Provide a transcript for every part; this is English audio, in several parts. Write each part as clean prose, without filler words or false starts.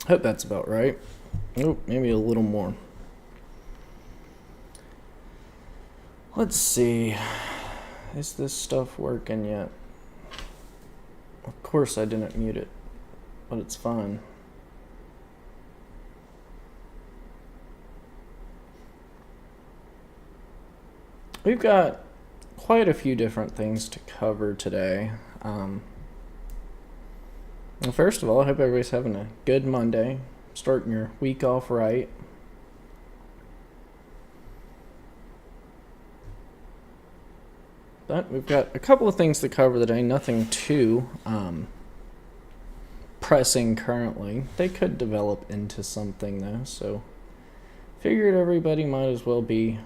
Hope that's about right. Oh, maybe a little more. Let's see. Is this stuff working yet? Of course I didn't mute it, but it's fine. We've got quite a few different things to cover today. Well, first of all, I hope everybody's having a good Monday, starting your week off right. But we've got a couple of things to cover today, nothing too pressing currently. They could develop into something though, so figured everybody might as well be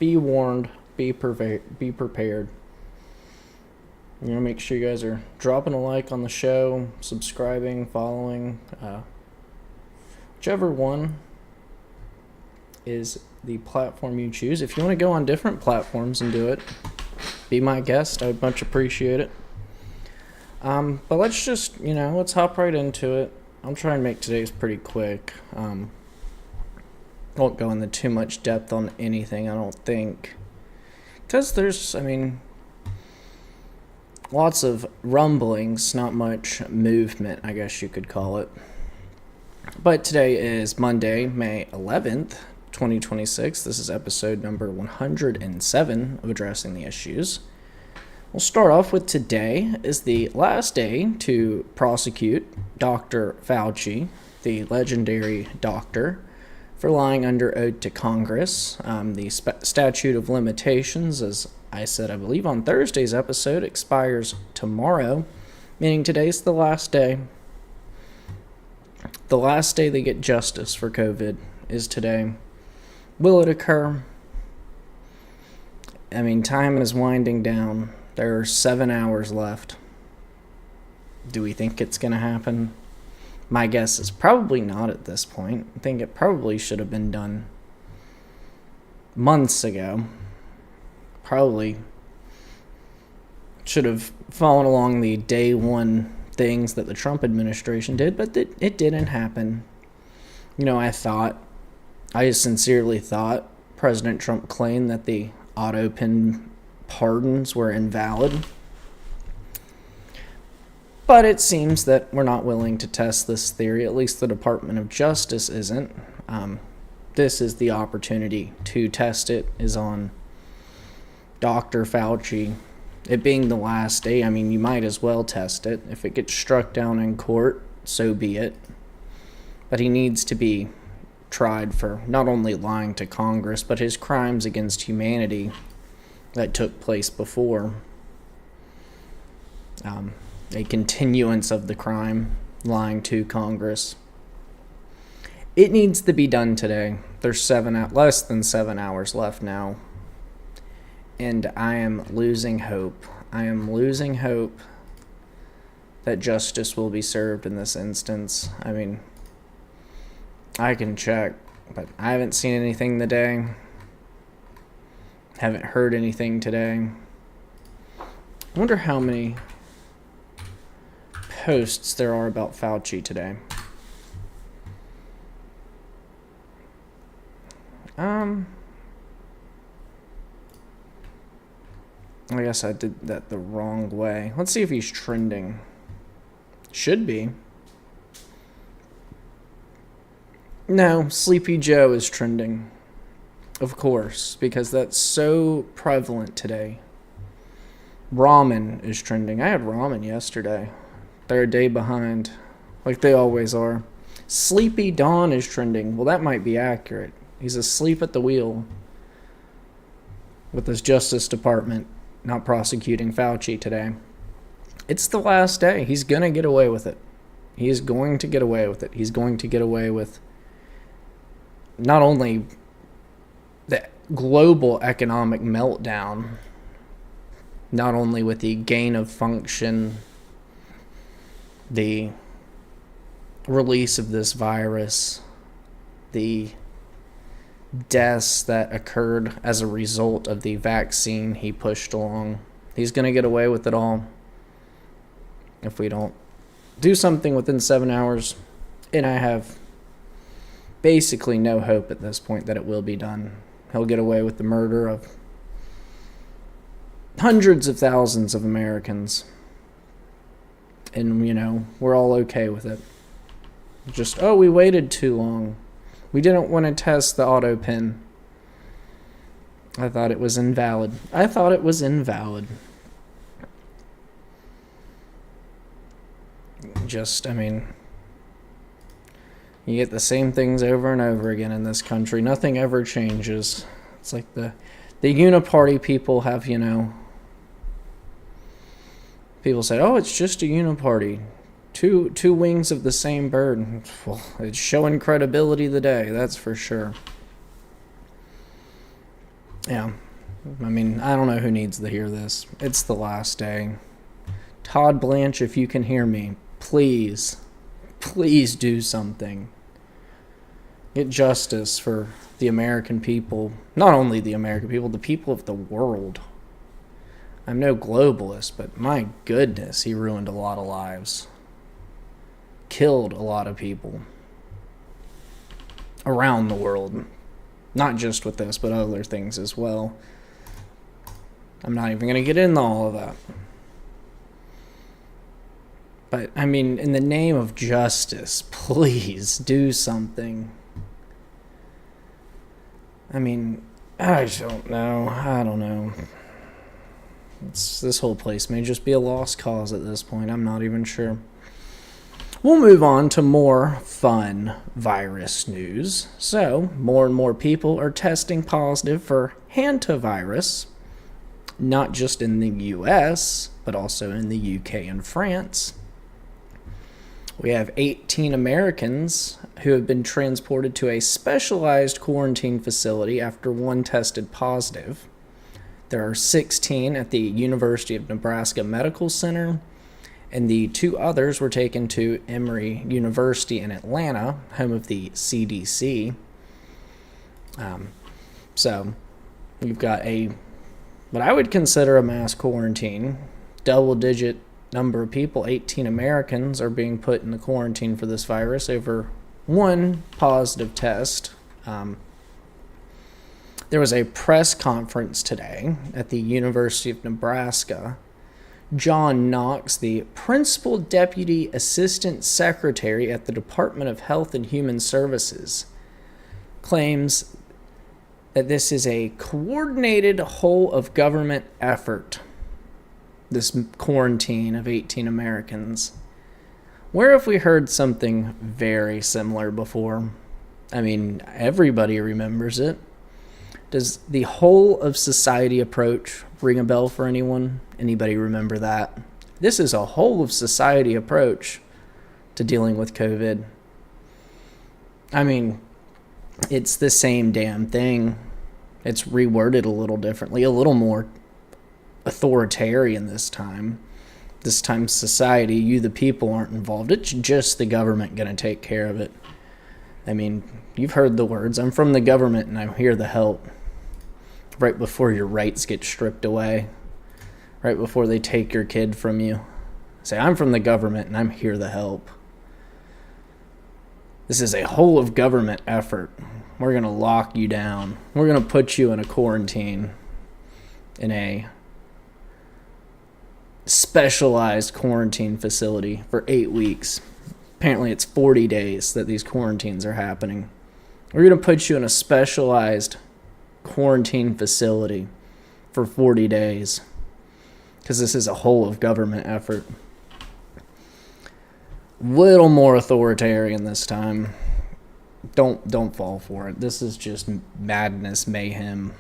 warned, be prepared. Make sure you guys are dropping a like on the show, subscribing, following, whichever one is the platform you choose. If you want to go on different platforms and do it, be my guest. I would much appreciate it. But let's just, let's hop right into it. I'll try and make today's pretty quick. Won't go into too much depth on anything, I don't think. Because there's, lots of rumblings, not much movement, I guess you could call it. But today is Monday, May 11th, 2026. This is episode number 107 of Addressing the Issues. We'll start off with today is the last day to prosecute Dr. Fauci, the legendary doctor, for lying under oath to Congress. The statute of limitations, as I said, I believe on Thursday's episode, expires tomorrow, meaning today's the last day. The last day they get justice for COVID is today. Will it occur? Time is winding down. There are 7 hours left. Do we think it's going to happen? My guess is probably not at this point. I think it probably should have been done months ago. Probably should have followed along the day one things that the Trump administration did, but it didn't happen. I sincerely thought President Trump claimed that the auto-pin pardons were invalid. But it seems that we're not willing to test this theory, at least the Department of Justice isn't. This is the opportunity to test it, is on Dr. Fauci. It being the last day, you might as well test it. If it gets struck down in court, so be it. But he needs to be tried for not only lying to Congress, but his crimes against humanity that took place before. A continuance of the crime, lying to Congress. It needs to be done today. There's less than 7 hours left now. And I am losing hope. I am losing hope that justice will be served in this instance. I can check, but I haven't seen anything today. Haven't heard anything today. I wonder how many posts there are about Fauci today. I guess I did that the wrong way. Let's see if he's trending. Should be. No, Sleepy Joe is trending. Of course, because that's so prevalent today. Ramen is trending. I had ramen yesterday. They're a day behind, like they always are. Sleepy Dawn is trending. Well, that might be accurate. He's asleep at the wheel with his Justice Department not prosecuting Fauci today. It's the last day. He's going to get away with it. He is going to get away with it. He's going to get away with not only the global economic meltdown, not only with the gain of function, the release of this virus, the deaths that occurred as a result of the vaccine he pushed along. He's going to get away with it all if we don't do something within 7 hours. And I have basically no hope at this point that it will be done. He'll get away with the murder of hundreds of thousands of Americans. And, we're all okay with it. Just, we waited too long. We didn't want to test the auto pin. I thought it was invalid. You get the same things over and over again in this country. Nothing ever changes. It's like the uniparty people have, people say, it's just a uniparty. Two wings of the same bird. Well, it's showing credibility today, that's for sure. Yeah. I don't know who needs to hear this. It's the last day. Todd Blanche, if you can hear me, please do something. Get justice for the American people. Not only the American people, the people of the world. I'm no globalist, but my goodness, he ruined a lot of lives. Killed a lot of people. Around the world. Not just with this, but other things as well. I'm not even going to get into all of that. But, in the name of justice, please do something. I don't know. This whole place may just be a lost cause at this point. I'm not even sure. We'll move on to more fun virus news. So, more and more people are testing positive for Hantavirus, not just in the US, but also in the UK and France. We have 18 Americans who have been transported to a specialized quarantine facility after one tested positive. There are 16 at the University of Nebraska Medical Center, and the 2 others were taken to Emory University in Atlanta, home of the CDC. So you've got what I would consider a mass quarantine. Double-digit number of people, 18 Americans, are being put in the quarantine for this virus over one positive test. There was a press conference today at the University of Nebraska. John Knox, the Principal Deputy Assistant Secretary at the Department of Health and Human Services, claims that this is a coordinated whole-of-government effort, this quarantine of 18 Americans. Where have we heard something very similar before? Everybody remembers it. Does the whole of society approach ring a bell for anyone? Anybody remember that? This is a whole of society approach to dealing with COVID. It's the same damn thing. It's reworded a little differently, a little more authoritarian this time. This time society, you the people, aren't involved. It's just the government going to take care of it. You've heard the words, I'm from the government and I'm here to help. Right before your rights get stripped away. Right before they take your kid from you. Say, I'm from the government and I'm here to help. This is a whole of government effort. We're going to lock you down. We're going to put you in a quarantine. In a specialized quarantine facility for 8 weeks. Apparently it's 40 days that these quarantines are happening. We're going to put you in a specialized quarantine facility for 40 days because this is a whole of government effort. Little more authoritarian this time. Don't fall for it. This is just madness, mayhem,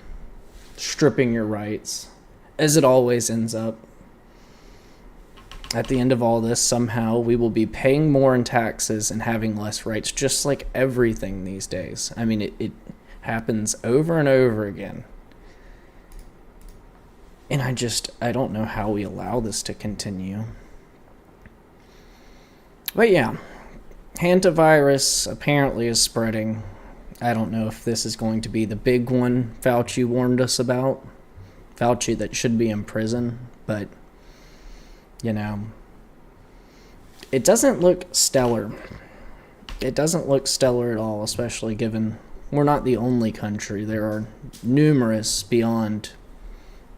stripping your rights, as it always ends up. At the end of all this, somehow we will be paying more in taxes and having less rights, just like everything these days. It happens over and over again. And I don't know how we allow this to continue. But yeah, Hantavirus apparently is spreading. I don't know if this is going to be the big one Fauci warned us about. Fauci that should be in prison, but it doesn't look stellar. it doesn't look stellar at all, especially given we're not the only country. There are numerous beyond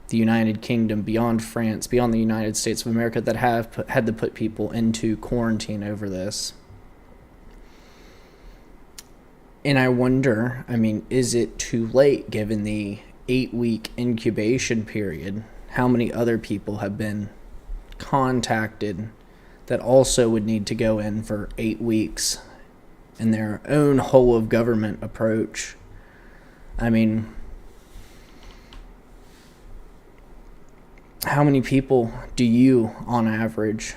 the United Kingdom, beyond France, beyond the United States of America that have had to put people into quarantine over this. And I wonder, I mean, is it too late given the 8-week incubation period? How many other people have been contacted that also would need to go in for 8 weeks in their own whole of government approach? I mean, how many people do you, on average,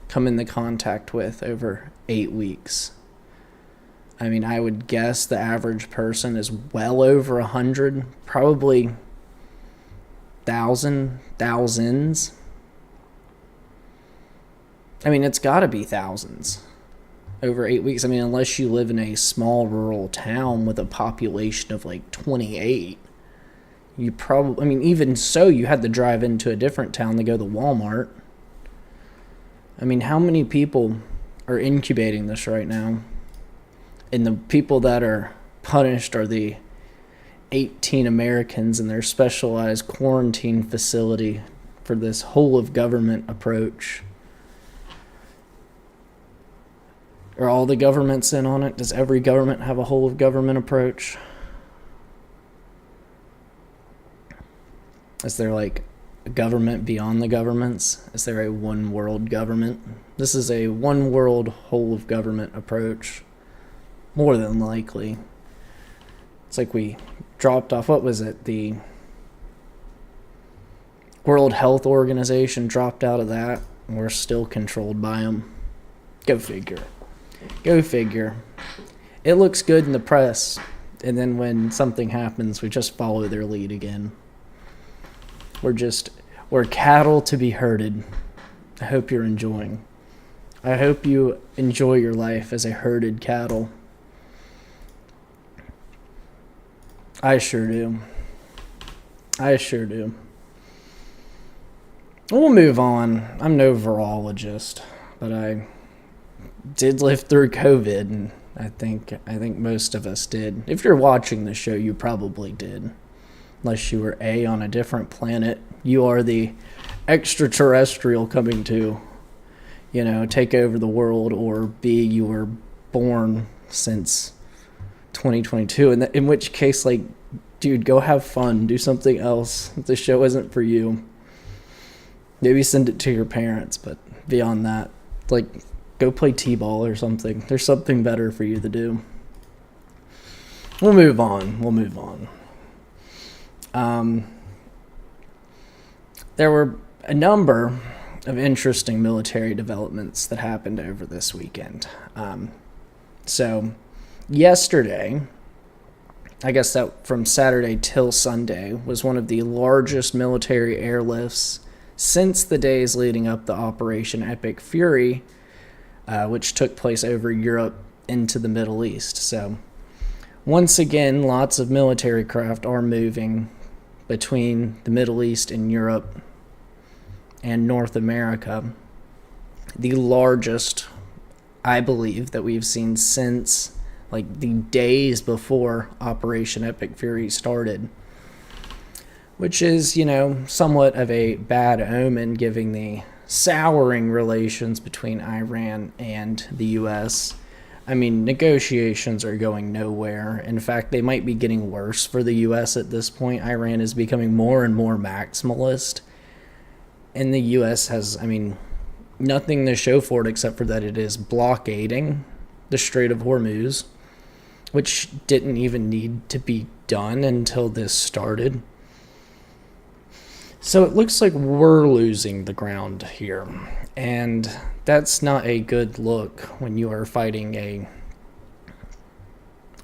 come into contact with over 8 weeks? I mean, I would guess the average person is well over 100, probably thousands. I mean, it's got to be thousands over 8 weeks. I mean, unless you live in a small rural town with a population of like 28, you probably, I mean, even so, you had to drive into a different town to go to Walmart. I mean, how many people are incubating this right now? And the people that are punished are the 18 Americans in their specialized quarantine facility for this whole of government approach. Are all the governments in on it? Does every government have a whole of government approach? Is there like a government beyond the governments? Is there a one world government? This is a one world whole of government approach. More than likely. It's like we dropped off, what was it? The World Health Organization dropped out of that. And we're still controlled by them. Go figure. Go figure. It looks good in the press. And then when something happens, we just follow their lead again. We're cattle to be herded. I hope you're enjoying. I hope you enjoy your life as a herded cattle. I sure do. I sure do. We'll move on. I'm no virologist, but I did live through COVID, and I think most of us did. If you're watching the show, you probably did. Unless you were A, on a different planet. You are the extraterrestrial coming to, take over the world, or B, you were born since 2022, in which case, like, dude, go have fun, do something else. If the show isn't for you, maybe send it to your parents, but beyond that, like, go play t-ball or something. There's something better for you to do. We'll move on. There were a number of interesting military developments that happened over this weekend. So yesterday, I guess that from Saturday till Sunday, was one of the largest military airlifts since the days leading up to Operation Epic Fury, which took place over Europe into the Middle East. So once again, lots of military craft are moving between the Middle East and Europe and North America. The largest, I believe, that we've seen since like the days before Operation Epic Fury started, which is, somewhat of a bad omen given the souring relations between Iran and the U.S. I mean, negotiations are going nowhere. In fact, they might be getting worse for the U.S. at this point. Iran is becoming more and more maximalist. And the U.S. has, nothing to show for it except for that it is blockading the Strait of Hormuz, which didn't even need to be done until this started. So it looks like we're losing the ground here. And that's not a good look when you are fighting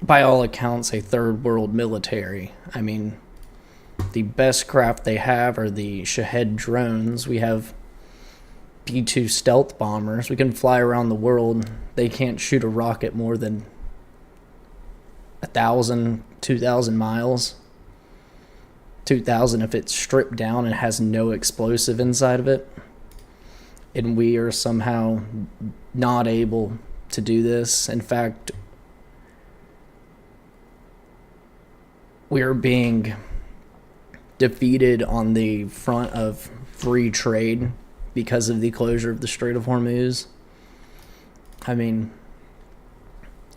by all accounts, a third world military. I mean, the best craft they have are the Shahed drones. We have B-2 stealth bombers. We can fly around the world. They can't shoot a rocket more than 1,000, 2,000 miles. 2,000 if it's stripped down and has no explosive inside of it. And we are somehow not able to do this. In fact, we are being defeated on the front of free trade because of the closure of the Strait of Hormuz. I mean,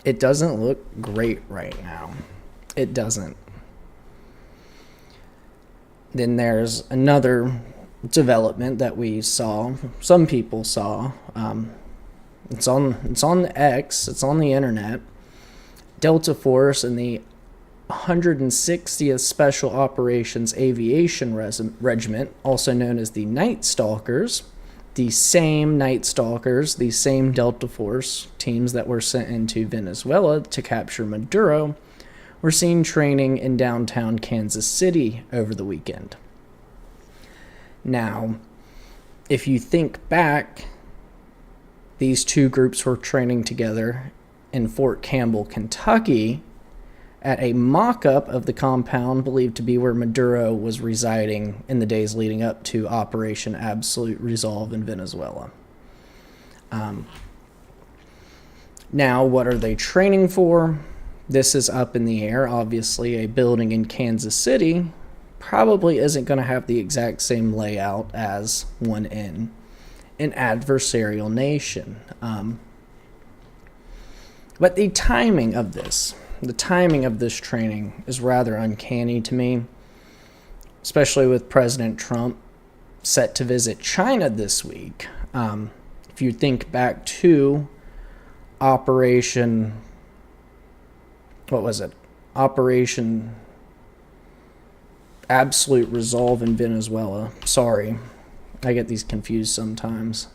it doesn't look great right now. It doesn't. Then there's another development that we saw, some people saw. It's on X, it's on the internet. Delta Force and the 160th Special Operations Aviation Regiment, also known as the Night Stalkers, the same Night Stalkers, the same Delta Force teams that were sent into Venezuela to capture Maduro, were seen training in downtown Kansas City over the weekend. Now, if you think back, these two groups were training together in Fort Campbell, Kentucky, at a mock-up of the compound believed to be where Maduro was residing in the days leading up to Operation Absolute Resolve in Venezuela. Now, what are they training for? This is up in the air. Obviously, a building in Kansas City probably isn't going to have the exact same layout as one in an adversarial nation. But the timing of this training is rather uncanny to me, especially with President Trump set to visit China this week. If you think back to Operation Absolute Resolve in Venezuela. Sorry, I get these confused sometimes.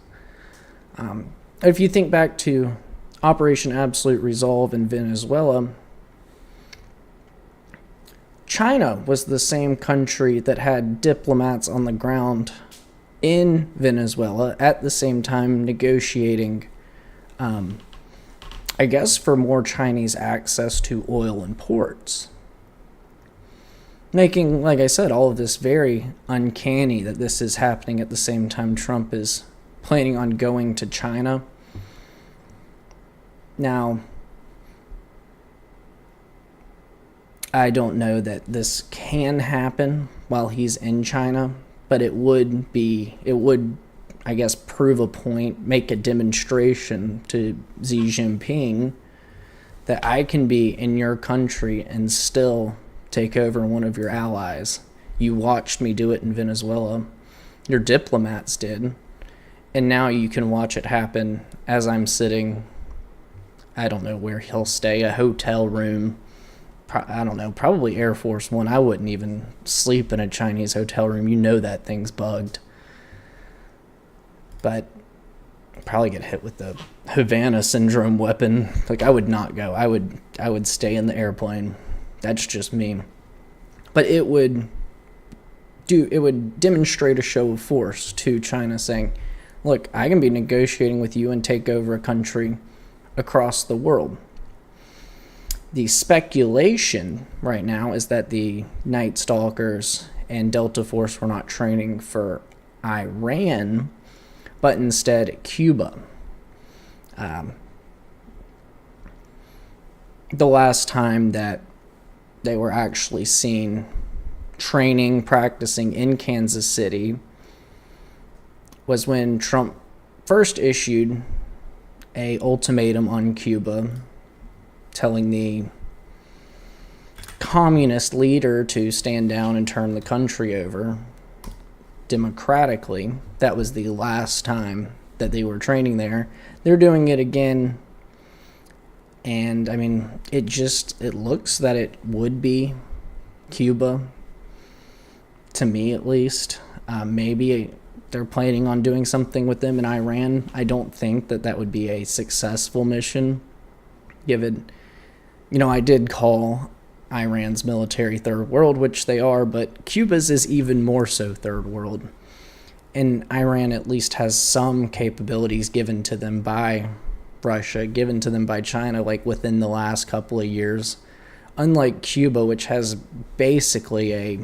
If you think back to Operation Absolute Resolve in Venezuela, China was the same country that had diplomats on the ground in Venezuela at the same time negotiating, I guess, for more Chinese access to oil and ports. Making, like I said, all of this very uncanny that this is happening at the same time Trump is planning on going to China. Now, I don't know that this can happen while he's in China, but it would, I guess, prove a point, make a demonstration to Xi Jinping that I can be in your country and still take over one of your allies. You watched me do it in Venezuela. Your diplomats did. And now you can watch it happen as I'm sitting, I don't know where he'll stay, a hotel room. I don't know, probably Air Force One. I wouldn't even sleep in a Chinese hotel room. You know that thing's bugged. But I'd probably get hit with the Havana syndrome weapon. Like, I would not go. I would stay in the airplane. That's just me. But it would demonstrate a show of force to China saying, look, I can be negotiating with you and take over a country across the world. The speculation right now is that the Night Stalkers and Delta Force were not training for Iran, but instead Cuba. The last time that they were actually seen practicing in Kansas City was when Trump first issued an ultimatum on Cuba, telling the communist leader to stand down and turn the country over democratically. That was the last time that they were training there. They're doing it again. And, I mean, it looks that it would be Cuba, to me at least. Maybe they're planning on doing something with them in Iran. I don't think that would be a successful mission, given, I did call Iran's military third world, which they are, but Cuba's is even more so third world. And Iran at least has some capabilities given to them by Russia, given to them by China, like within the last couple of years. Unlike Cuba, which has basically a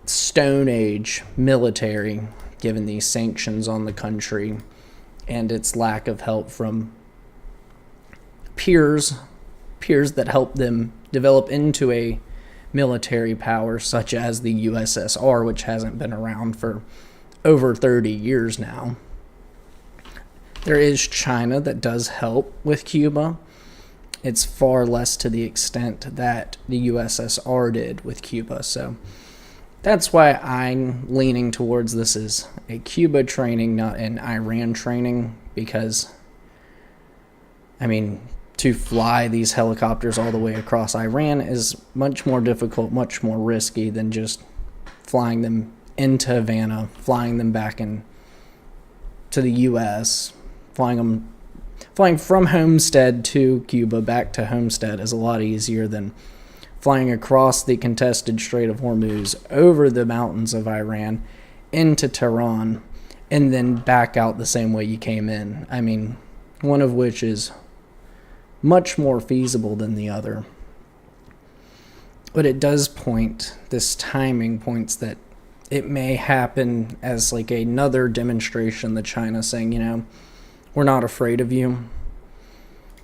Stone Age military, given the sanctions on the country and its lack of help from peers that help them develop into a military power such as the USSR, which hasn't been around for over 30 years now. There is China that does help with Cuba. It's far less to the extent that the USSR did with Cuba. So that's why I'm leaning towards this as a Cuba training, not an Iran training, because, I mean, to fly these helicopters all the way across Iran is much more difficult, much more risky than just flying them into Havana, flying them back in to the U.S., flying from Homestead to Cuba back to Homestead is a lot easier than flying across the contested Strait of Hormuz over the mountains of Iran into Tehran and then back out the same way you came in. I mean, one of which is much more feasible than the other. But it does this timing points that it may happen as like another demonstration that China saying, we're not afraid of you.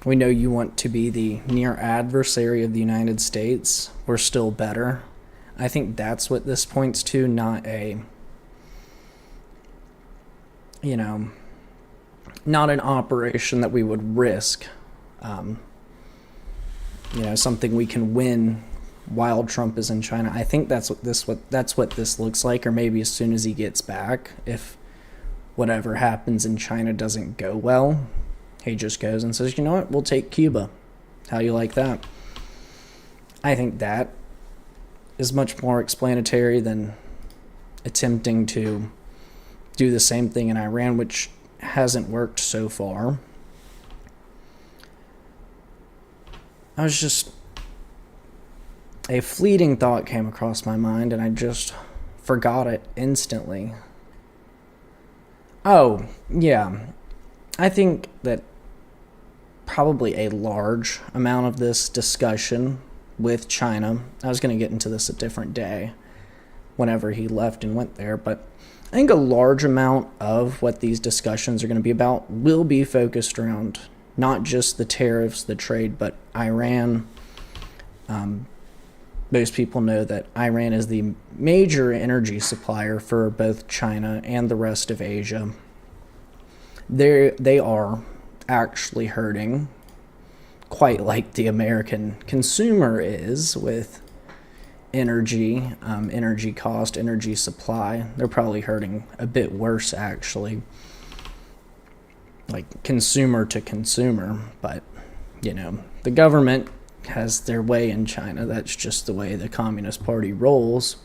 We know you want to be the near adversary of the United States. We're still better. I think that's what this points to, not not an operation that we would risk. Something we can win while Trump is in China. I think that's what this looks like, or maybe as soon as he gets back, if whatever happens in China doesn't go well, he just goes and says, you know what, we'll take Cuba. How you like that? I think that is much more explanatory than attempting to do the same thing in Iran, which hasn't worked so far. A fleeting thought came across my mind and I just forgot it instantly. Oh, yeah. I think that probably a large amount of this discussion with China, I was going to get into this a different day whenever he left and went there, but I think a large amount of what these discussions are going to be about will be focused around not just the tariffs, the trade, but Iran. Most people know that Iran is the major energy supplier for both China and the rest of Asia. They are actually hurting, quite like the American consumer is with energy, energy cost, energy supply. They're probably hurting a bit worse, actually, like consumer to consumer. But, the government has their way in China. That's just the way the Communist Party rolls.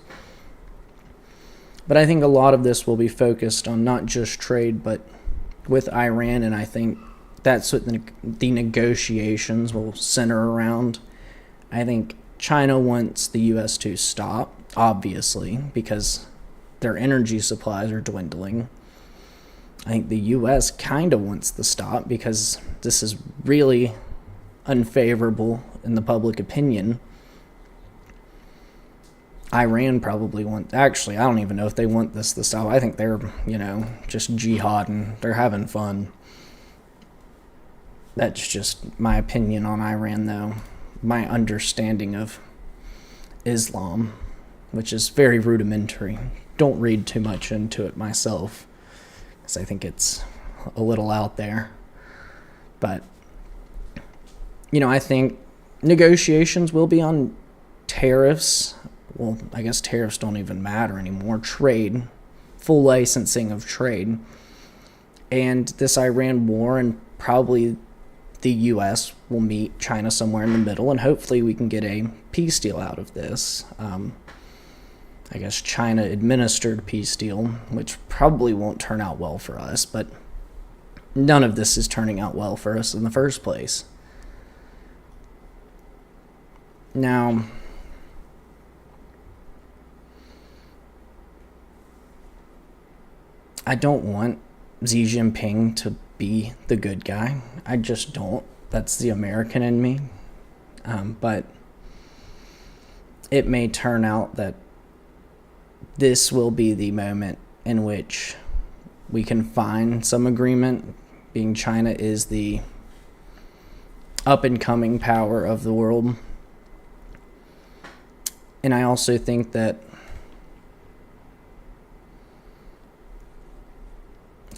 But I think a lot of this will be focused on not just trade, but with Iran, and I think that's what the negotiations will center around. I think China wants the U.S. to stop, obviously, because their energy supplies are dwindling. I think the U.S. kind of wants to stop because this is really unfavorable in the public opinion. Iran probably actually, I don't even know if they want this to stop. I think they're, just jihading. They're having fun. That's just my opinion on Iran, though. My understanding of Islam, which is very rudimentary. Don't read too much into it myself, because I think it's a little out there. But, I think negotiations will be on tariffs. Well, I guess tariffs don't even matter anymore. Trade, full licensing of trade. And this Iran war, and probably the U.S. will meet China somewhere in the middle, and hopefully we can get a peace deal out of this. I guess China-administered peace deal, which probably won't turn out well for us, but none of this is turning out well for us in the first place. Now, I don't want Xi Jinping to be the good guy. I just don't. That's the American in me. But it may turn out that this will be the moment in which we can find some agreement being China is the up-and-coming power of the world. And I also think that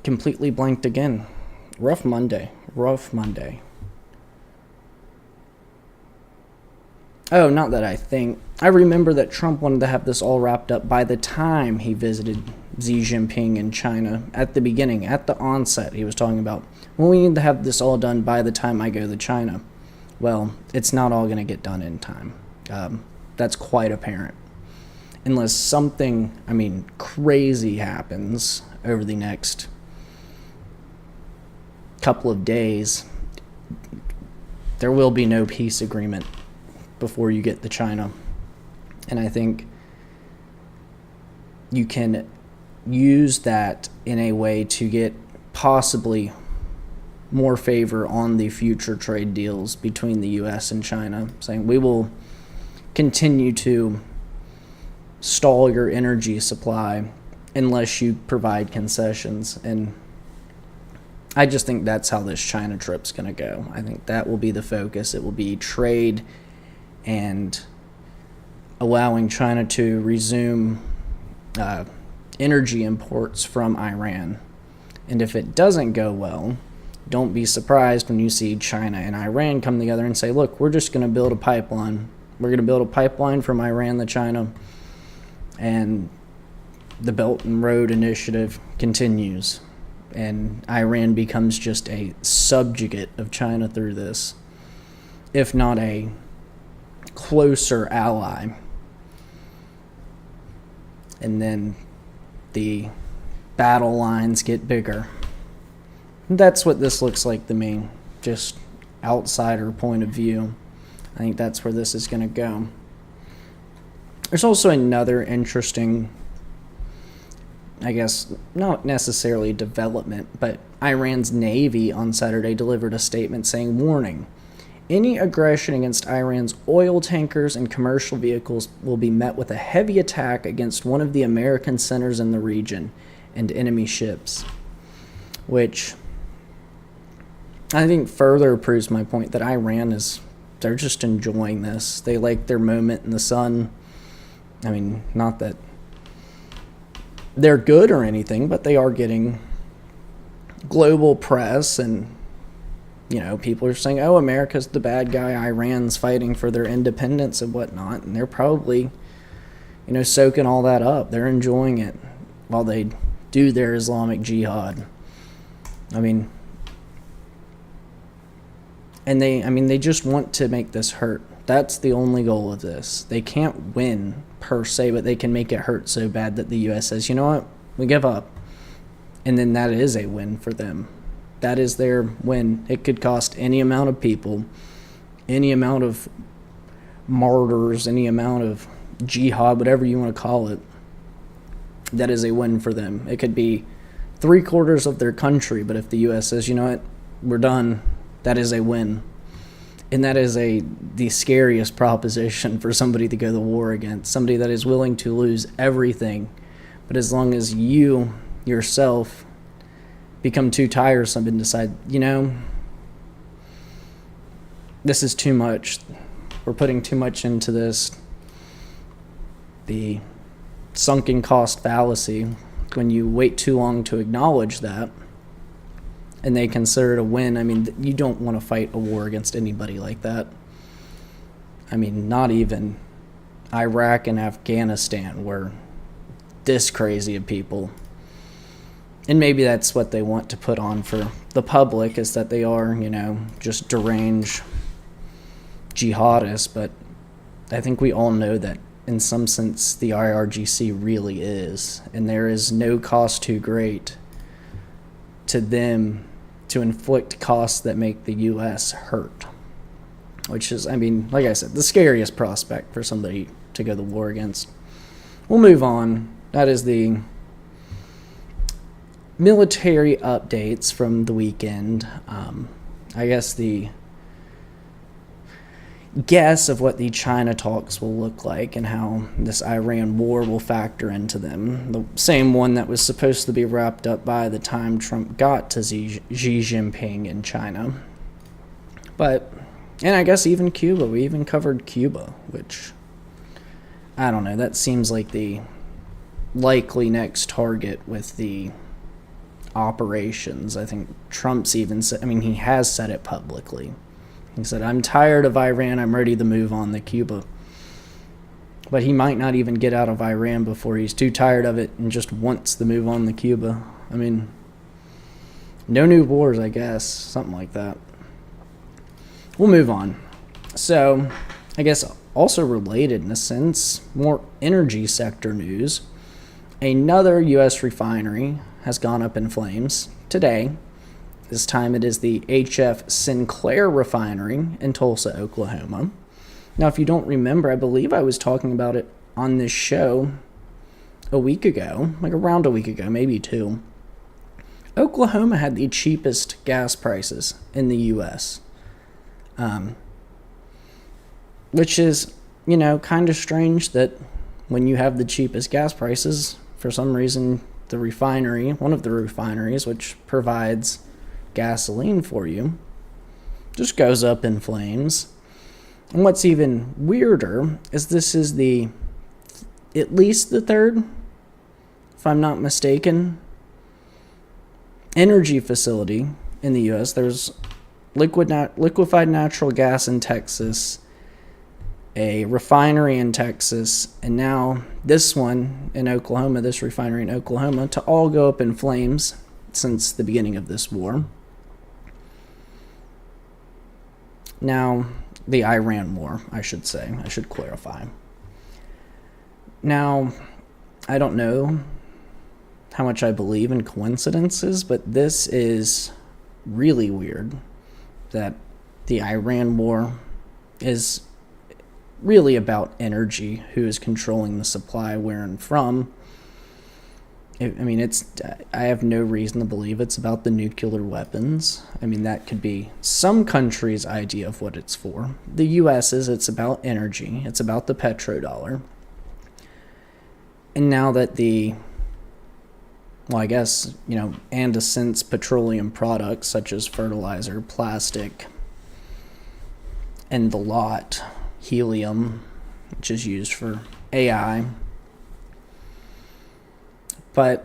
completely blanked again. Rough Monday. Oh, not that I think. I remember that Trump wanted to have this all wrapped up by the time he visited Xi Jinping in China at the beginning, at the onset. He was talking about, well, we need to have this all done by the time I go to China. Well, it's not all going to get done in time. That's quite apparent. Unless something, crazy happens over the next couple of days, there will be no peace agreement before you get to China. And I think you can use that in a way to get possibly more favor on the future trade deals between the U.S. and China, saying we will continue to stall your energy supply unless you provide concessions. And I just think that's how this China trip's going to go. I think that will be the focus. It will be trade and allowing China to resume energy imports from Iran. And if it doesn't go well, don't be surprised when you see China and Iran come together and say, look, we're just going to build a pipeline. We're going to build a pipeline from Iran to China. And the Belt and Road Initiative continues. And Iran becomes just a subjugate of China through this, if not a closer ally. And then the battle lines get bigger. That's what this looks like to me, just outsider point of view. I think that's where this is going to go. There's also another interesting, I guess, not necessarily development, but Iran's Navy on Saturday delivered a statement saying, warning, any aggression against Iran's oil tankers and commercial vehicles will be met with a heavy attack against one of the American centers in the region and enemy ships, which I think further proves my point that Iran they're just enjoying this. They like their moment in the sun. Not that they're good or anything, but they are getting global press, and people are saying, oh, America's the bad guy, Iran's fighting for their independence and whatnot, and they're probably soaking all that up. They're enjoying it while they do their Islamic jihad. And they just want to make this hurt. That's the only goal of this. They can't win per se, but they can make it hurt so bad that the U.S. says, you know what, we give up. And then that is a win for them. That is their win. It could cost any amount of people, any amount of martyrs, any amount of jihad, whatever you want to call it. That is a win for them. It could be 3/4 of their country, but if the U.S. says, you know what, we're done, that is a win. And that is the scariest proposition for somebody to go to war against, somebody that is willing to lose everything. But as long as you yourself become too tiresome and decide, this is too much, we're putting too much into this, the sunken cost fallacy, when you wait too long to acknowledge that, and they consider it a win, you don't want to fight a war against anybody like that. Not even Iraq and Afghanistan were this crazy of people. And maybe that's what they want to put on for the public, is that they are, just deranged jihadists. But I think we all know that in some sense the IRGC really is. And there is no cost too great to them to inflict costs that make the U.S. hurt. Which is, like I said, the scariest prospect for somebody to go to war against. We'll move on. That is the military updates from the weekend. I guess the guess of what the China talks will look like and how this Iran war will factor into them. The same one that was supposed to be wrapped up by the time Trump got to Xi Jinping in China. And I guess even Cuba. We even covered Cuba, which, I don't know, that seems like the likely next target with the operations. I think Trump's even said, he has said it publicly. He said, I'm tired of Iran, I'm ready to move on to Cuba. But he might not even get out of Iran before he's too tired of it and just wants to move on to Cuba. No new wars, I guess. Something like that. We'll move on. So, I guess also related in a sense, more energy sector news. Another U.S. refinery has gone up in flames today. This time it is the H.F. Sinclair refinery in Tulsa, Oklahoma. Now, if you don't remember, I believe I was talking about it on this show a week ago, like around a week ago, maybe two. Oklahoma had the cheapest gas prices in the U.S., which is, kind of strange that when you have the cheapest gas prices, for some reason, one of the refineries, which provides gasoline for you, just goes up in flames. And what's even weirder is this is at least the third, if I'm not mistaken, energy facility in the U.S. There's liquefied natural gas in Texas, a refinery in Texas, and now this one in Oklahoma, this refinery in Oklahoma, to all go up in flames since the beginning of this war. Now, the Iran war, I should say. I should clarify. Now, I don't know how much I believe in coincidences, but this is really weird that the Iran war is really about energy, who is controlling the supply, where and from. I have no reason to believe it's about the nuclear weapons. That could be some country's idea of what it's for. The U.S.'s, it's about energy. It's about the petrodollar. And now that and a sense petroleum products such as fertilizer, plastic, and the lot, helium, which is used for AI. But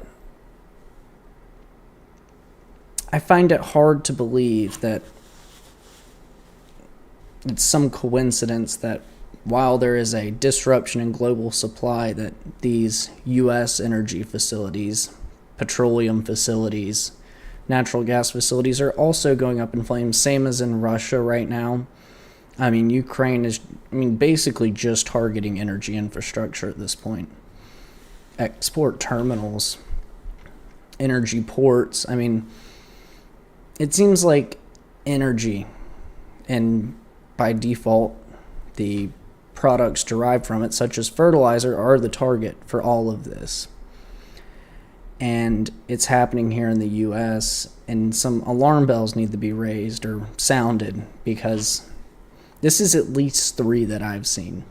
I find it hard to believe that it's some coincidence that while there is a disruption in global supply, that these U.S. energy facilities, petroleum facilities, natural gas facilities are also going up in flames, same as in Russia right now. Ukraine is, basically just targeting energy infrastructure at this point. Export terminals, energy ports. It seems like energy, and by default, the products derived from it, such as fertilizer, are the target for all of this. And it's happening here in the U.S., and some alarm bells need to be raised or sounded, because this is at least 3 that I've seen.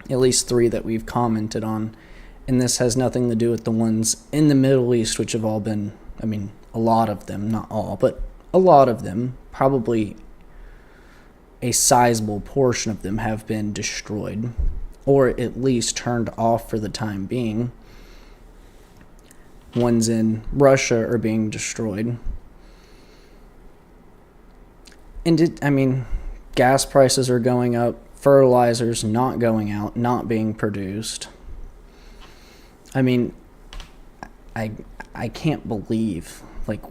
At least 3 that we've commented on. And this has nothing to do with the ones in the Middle East, which have all been, a lot of them, not all, but a lot of them, probably a sizable portion of them, have been destroyed, or at least turned off for the time being. Ones in Russia are being destroyed. And gas prices are going up, fertilizers not going out, not being produced. I can't believe,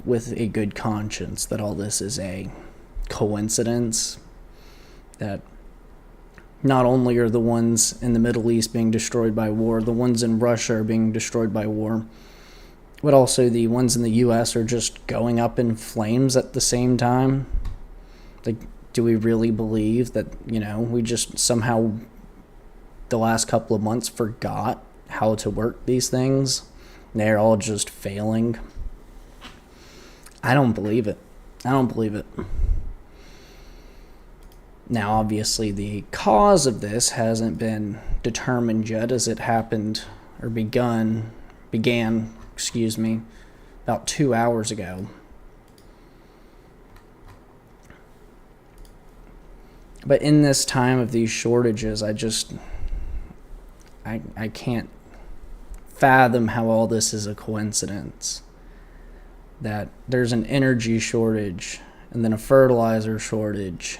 with a good conscience, that all this is a coincidence. That not only are the ones in the Middle East being destroyed by war, the ones in Russia are being destroyed by war, but also the ones in the U.S. are just going up in flames at the same time. Do we really believe that, we just somehow, the last couple of months, forgot how to work these things? They're all just failing. I don't believe it. Now, obviously, the cause of this hasn't been determined yet, as it happened or began, about 2 hours ago. But in this time of these shortages, I can't fathom how all this is a coincidence. That there's an energy shortage, and then a fertilizer shortage,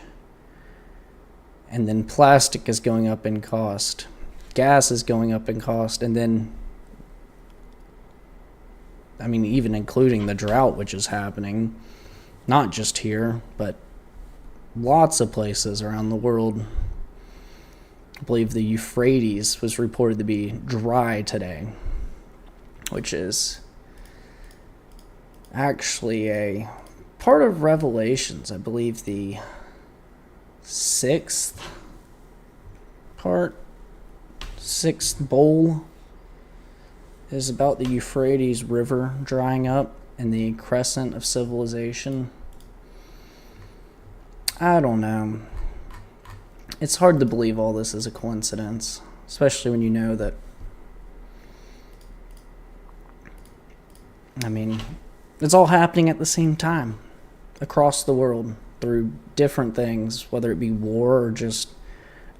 and then plastic is going up in cost, gas is going up in cost, and then, I mean, even including the drought which is happening, not just here, but lots of places around the world. I believe the Euphrates was reported to be dry today, which is actually a part of Revelations. I believe the sixth bowl is about the Euphrates River drying up and the crescent of civilization. I don't know. It's hard to believe all this is a coincidence, especially when you know that, I mean, it's all happening at the same time across the world through different things, whether it be war or just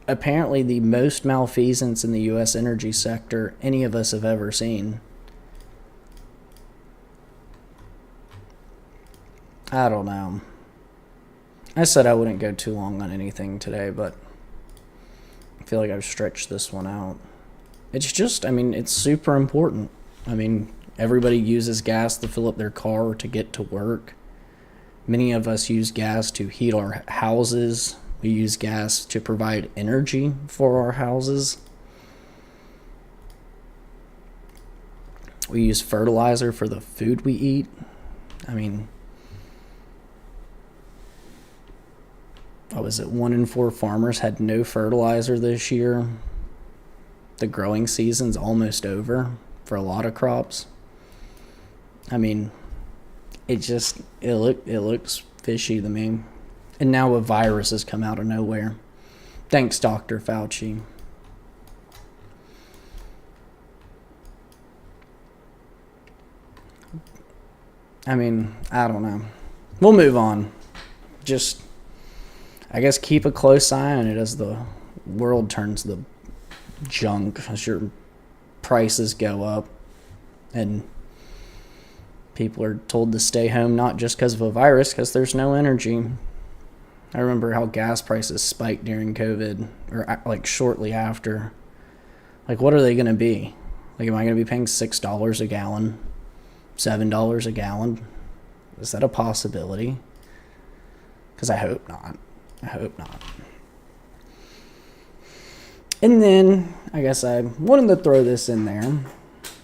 apparently the most malfeasance in the U.S. energy sector any of us have ever seen. I don't know. I said I wouldn't go too long on anything today, but I feel like I've stretched this one out. It's just, I mean, it's super important. I mean, everybody uses gas to fill up their car or to get to work. Many of us use gas to heat our houses. We use gas to provide energy for our houses. We use fertilizer for the food we eat. I mean, what was it? 1 in 4 farmers had no fertilizer this year. The growing season's almost over for a lot of crops. I mean, it looks fishy to me. And now a virus has come out of nowhere. Thanks, Dr. Fauci. I mean, I don't know. We'll move on. Just, I guess, keep a close eye on it as the world turns to junk, as your prices go up and people are told to stay home, not just because of a virus, because there's no energy. I remember how gas prices spiked during COVID, or like shortly after. Like, what are they going to be? Like, am I going to be paying $6 a gallon? $7 a gallon? Is that a possibility? Because I hope not. I hope not. And then, I guess I wanted to throw this in there,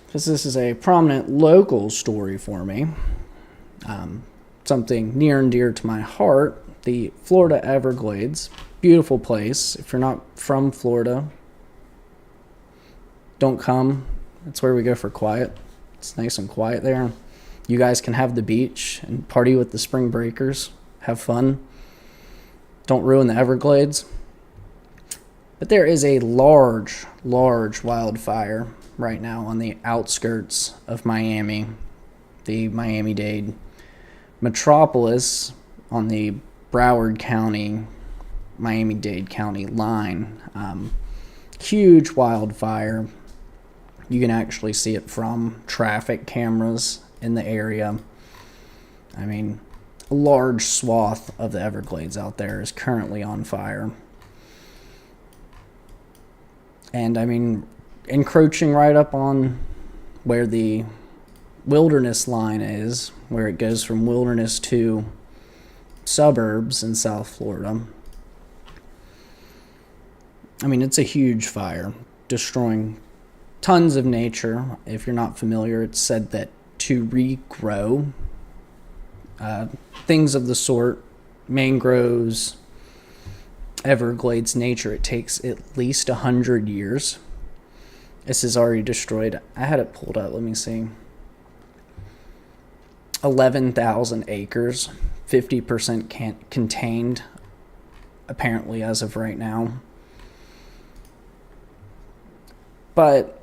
because this is a prominent local story for me. Something near and dear to my heart. The Florida Everglades. Beautiful place. If you're not from Florida, don't come. That's where we go for quiet. It's nice and quiet there. You guys can have the beach and party with the spring breakers. Have fun. Don't ruin the Everglades. But there is a large wildfire right now on the outskirts of Miami. The Miami-Dade metropolis on the Broward County, Miami-Dade County line. Huge wildfire. You can actually see it from traffic cameras in the area. I mean, a large swath of the Everglades out there is currently on fire. And I mean, encroaching right up on where the wilderness line is, where it goes from wilderness to suburbs in South Florida. I mean, it's a huge fire, destroying tons of nature. If you're not familiar, it's said that to regrow things of the sort, mangroves, Everglades nature, it takes at least 100 years. This is already destroyed. I had it pulled up. Let me see. 11,000 acres, 50% contained apparently, as of right now. But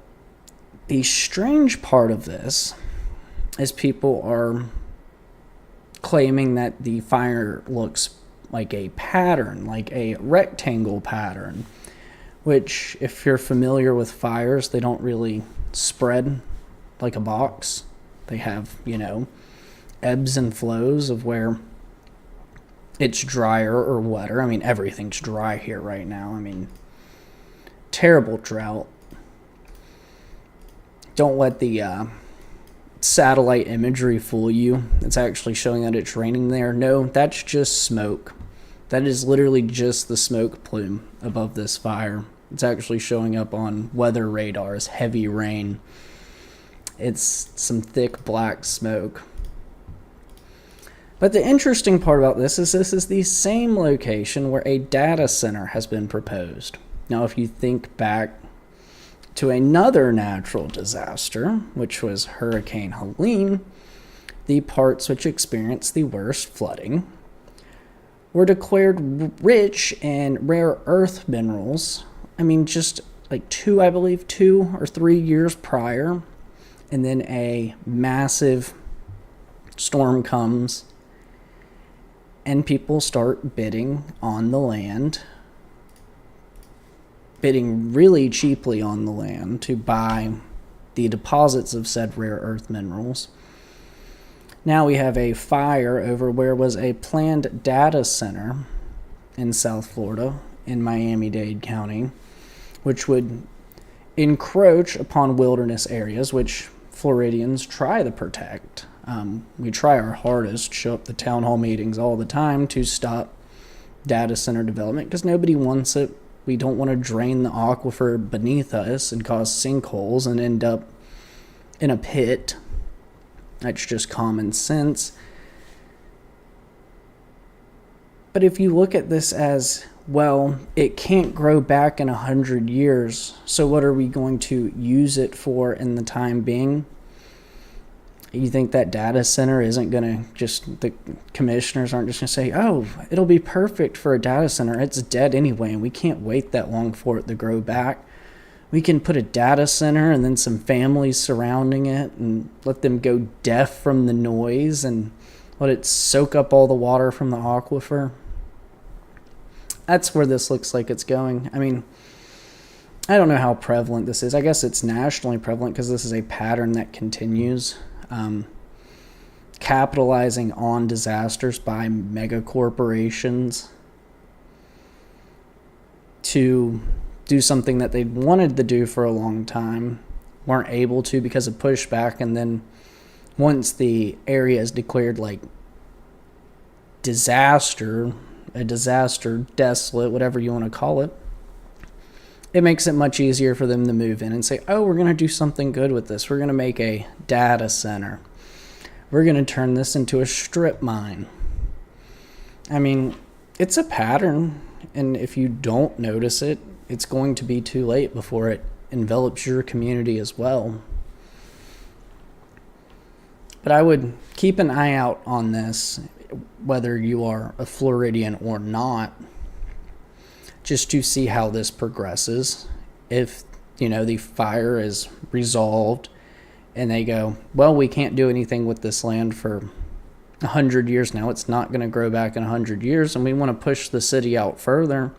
the strange part of this is people are claiming that the fire looks like a pattern, like a rectangle pattern, which, if you're familiar with fires, they don't really spread like a box. They have, ebbs and flows of where it's drier or wetter. I mean, everything's dry here right now. I mean, terrible drought. Don't let the satellite imagery fool you. It's actually showing that it's raining there. No, that's just smoke. That is literally just the smoke plume above this fire. It's actually showing up on weather radar as heavy rain. It's some thick black smoke. But the interesting part about this is the same location where a data center has been proposed. Now, if you think back to another natural disaster, which was Hurricane Helene, the parts which experienced the worst flooding were declared rich in rare earth minerals. I mean, just like 2 or 3 years prior, and then a massive storm comes, and people start bidding on the land, bidding really cheaply on the land to buy the deposits of said rare earth minerals. Now we have a fire over where was a planned data center in South Florida, in Miami-Dade County, which would encroach upon wilderness areas, which Floridians try to protect. We try our hardest, show up the town hall meetings all the time to stop data center development because nobody wants it. We don't want to drain the aquifer beneath us and cause sinkholes and end up in a pit. That's just common sense. But if you look at this as, well, it can't grow back in 100 years, so what are we going to use it for in the time being? You think that data center isn't going to the commissioners aren't just going to say, oh, it'll be perfect for a data center. It's dead anyway, and we can't wait that long for it to grow back. We can put a data center and then some families surrounding it and let them go deaf from the noise and let it soak up all the water from the aquifer. That's where this looks like it's going. I mean, I don't know how prevalent this is. I guess it's nationally prevalent because this is a pattern that continues. Capitalizing on disasters by mega corporations to do something that they wanted to do for a long time, weren't able to because of pushback, and then once the area is declared like disaster, desolate, whatever you want to call it, it makes it much easier for them to move in and say, oh, we're going to do something good with this. We're going to make a data center. We're going to turn this into a strip mine. I mean, it's a pattern, and if you don't notice it, it's going to be too late before it envelops your community as well. But I would keep an eye out on this, whether you are a Floridian or not, just to see how this progresses. If, the fire is resolved and they go, well, we can't do anything with this land for 100 years now. It's not going to grow back in 100 years, and we want to push the city out further.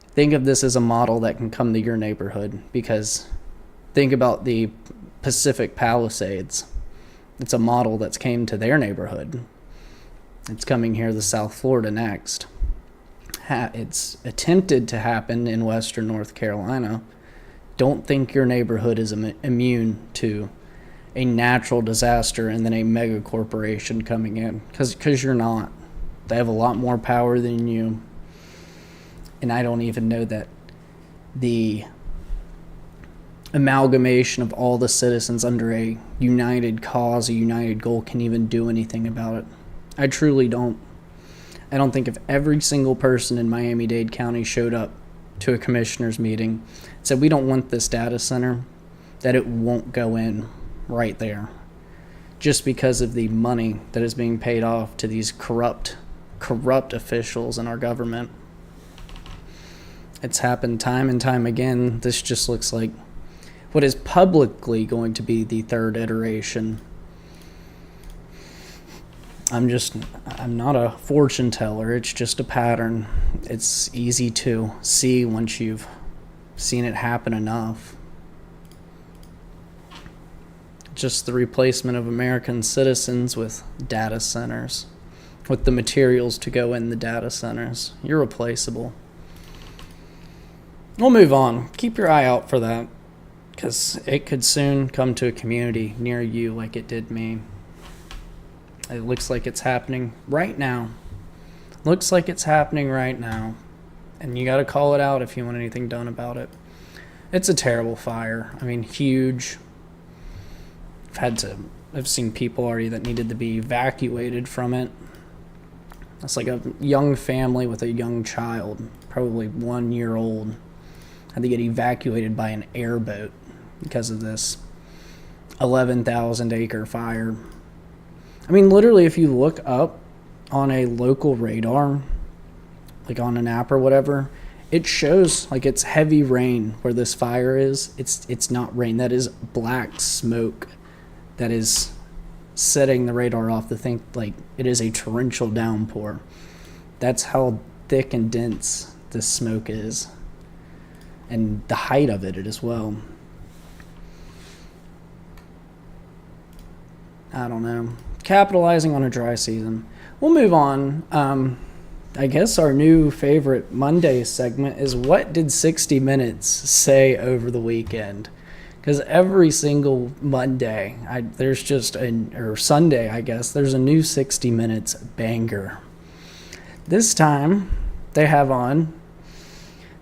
Think of this as a model that can come to your neighborhood, because think about the Pacific Palisades. It's a model that's came to their neighborhood. It's coming here to South Florida next. It's attempted to happen in Western North Carolina. Don't think your neighborhood is immune to a natural disaster and then a mega corporation coming in, because you're not. They have a lot more power than you. And I don't even know that the amalgamation of all the citizens under a united cause, a united goal, can even do anything about it. I truly don't. I don't think if every single person in Miami-Dade County showed up to a commissioner's meeting and said, we don't want this data center, that it won't go in right there. Just because of the money that is being paid off to these corrupt corrupt officials in our government. It's happened time and time again. This just looks like what is publicly going to be the third iteration. I'm not a fortune teller. It's just a pattern. It's easy to see once you've seen it happen enough. Just the replacement of American citizens with data centers, with the materials to go in the data centers. You're replaceable. We'll move on. Keep your eye out for that, because it could soon come to a community near you like it did me. It looks like it's happening right now. Looks like it's happening right now. And you got to call it out if you want anything done about it. It's a terrible fire. I mean, huge. I've seen people already that needed to be evacuated from it. It's like a young family with a young child, probably 1 year old, had to get evacuated by an airboat because of this 11,000 acre fire. I mean, literally, if you look up on a local radar, like on an app or whatever, it shows like it's heavy rain where this fire is. It's not rain. That is black smoke that is setting the radar off to think like it is a torrential downpour. That's how thick and dense this smoke is, and the height of it as well. I don't know. Capitalizing on a dry season. We'll move on. I guess our new favorite Monday segment is what did 60 Minutes say over the weekend? Because every single Monday, or Sunday, I guess, there's a new 60 Minutes banger. This time, they have on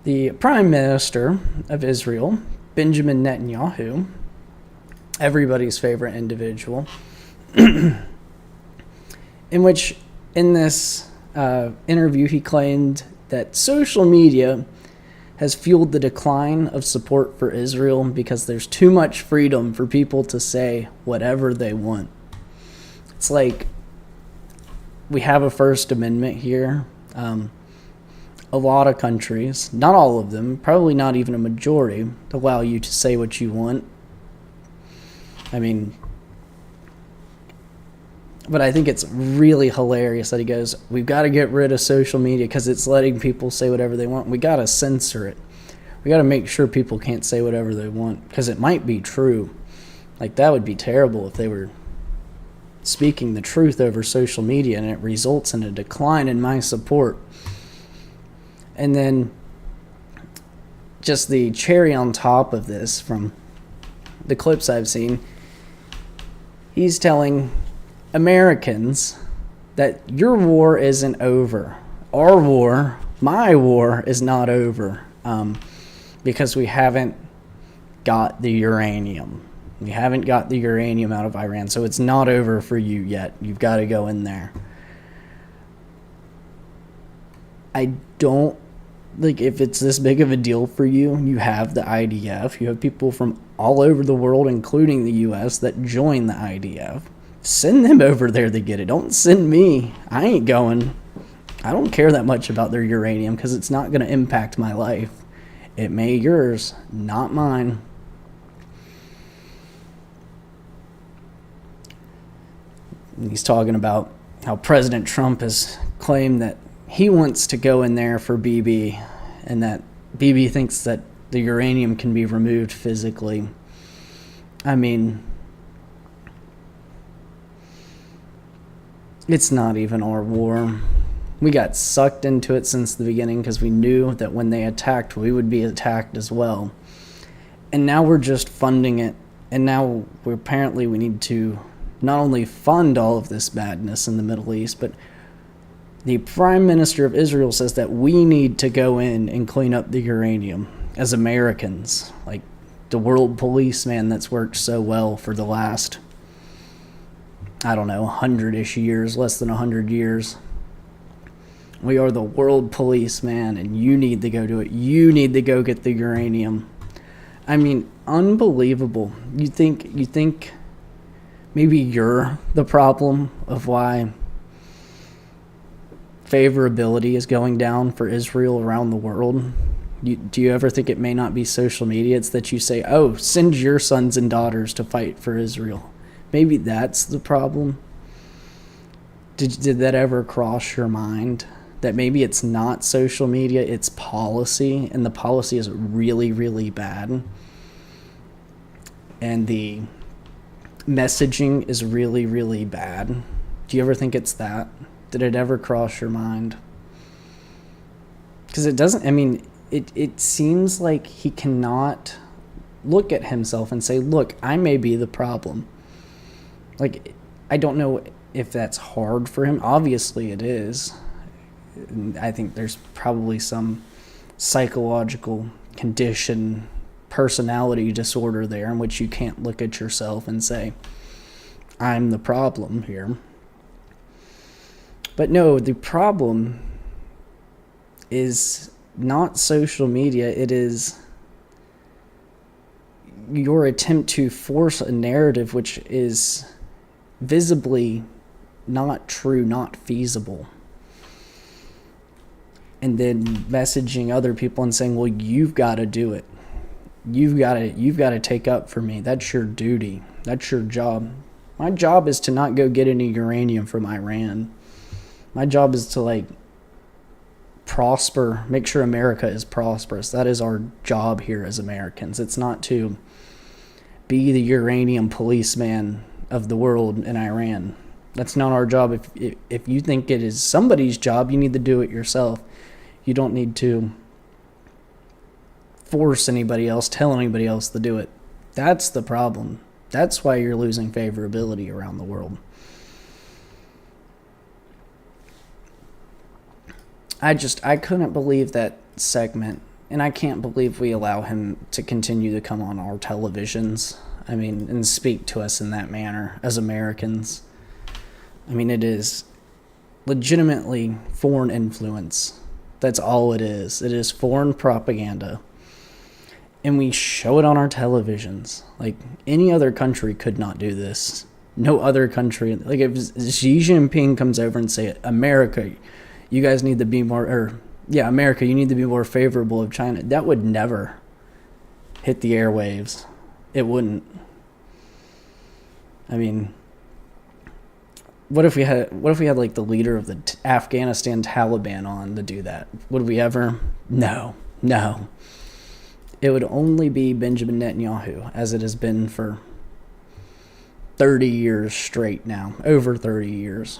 the Prime Minister of Israel, Benjamin Netanyahu, everybody's favorite individual, in this interview, he claimed that social media has fueled the decline of support for Israel because there's too much freedom for people to say whatever they want. It's like we have a First Amendment here. A lot of countries, not all of them, probably not even a majority, allow you to say what you want. I mean, but I think it's really hilarious that he goes, we've got to get rid of social media because it's letting people say whatever they want. We got to censor it. We got to make sure people can't say whatever they want because it might be true. Like, that would be terrible if they were speaking the truth over social media and it results in a decline in my support. And then just the cherry on top of this from the clips I've seen, he's telling Americans that your war isn't over. Our war, my war, is not over because we haven't got the uranium. We haven't got the uranium out of Iran, so it's not over for you yet. You've got to go in there. I don't, like, if it's this big of a deal for you, you have the IDF. You have people from all over the world, including the U.S., that join the IDF. Send them over there to get it. Don't send me. I ain't going. I don't care that much about their uranium because it's not going to impact my life. It may yours, not mine. And he's talking about how President Trump has claimed that he wants to go in there for BB and that BB thinks that the uranium can be removed physically. I mean, it's not even our war. We got sucked into it since the beginning because we knew that when they attacked, we would be attacked as well. And now we're just funding it. And now we need to not only fund all of this madness in the Middle East, but the Prime Minister of Israel says that we need to go in and clean up the uranium as Americans. Like the world policeman that's worked so well for the last, 100-ish years, less than 100 years. We are the world policeman, and you need to go do it. You need to go get the uranium. I mean, unbelievable. You think maybe you're the problem of why favorability is going down for Israel around the world, do you ever think it may not be social media? It's that you say, oh, send your sons and daughters to fight for Israel. Maybe that's the problem. Did that ever cross your mind? That maybe it's not social media, it's policy, and the policy is really, really bad. And the messaging is really, really bad. Do you ever think it's that? Did it ever cross your mind? Because it doesn't, it seems like he cannot look at himself and say, look, I may be the problem. Like, I don't know if that's hard for him. Obviously it is. I think there's probably some psychological condition, personality disorder there in which you can't look at yourself and say, I'm the problem here. But no, the problem is not social media. It is your attempt to force a narrative which is visibly not true, not feasible. And then messaging other people and saying, well, you've got to do it. You've got to take up for me. That's your duty. That's your job. My job is to not go get any uranium from Iran. My job is to prosper, make sure America is prosperous. That is our job here as Americans. It's not to be the uranium policeman of the world in Iran. That's not our job. If you think it is somebody's job, you need to do it yourself. You don't need to force anybody else, tell anybody else to do it. That's the problem. That's why you're losing favorability around the world. I couldn't believe that segment, and I can't believe we allow him to continue to come on our televisions, and speak to us in that manner as Americans. It is legitimately foreign influence. That's all it is. It is foreign propaganda. And we show it on our televisions. Like, any other country could not do this. No other country. Like, if Xi Jinping comes over and say, America, you guys need to be more, America, you need to be more favorable of China, that would never hit the airwaves. It wouldn't. What if we had like the leader of the Afghanistan Taliban on to do that? Would we ever? No. It would only be Benjamin Netanyahu, as it has been for 30 years straight now, over 30 years.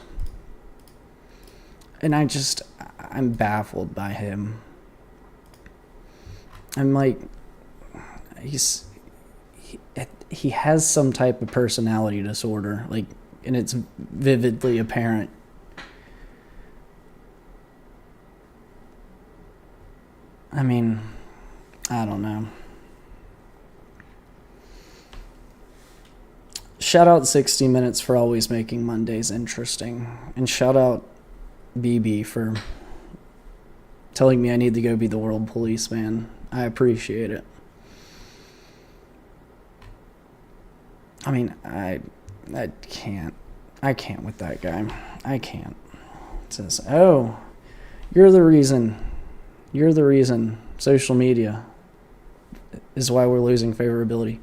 And I'm baffled by him. I'm like, he has some type of personality disorder, and it's vividly apparent. I don't know. Shout out 60 Minutes for always making Mondays interesting. And shout out BB for telling me I need to go be the world policeman. I appreciate it. I can't with that guy. I can't. It says, oh, you're the reason social media is why we're losing favorability.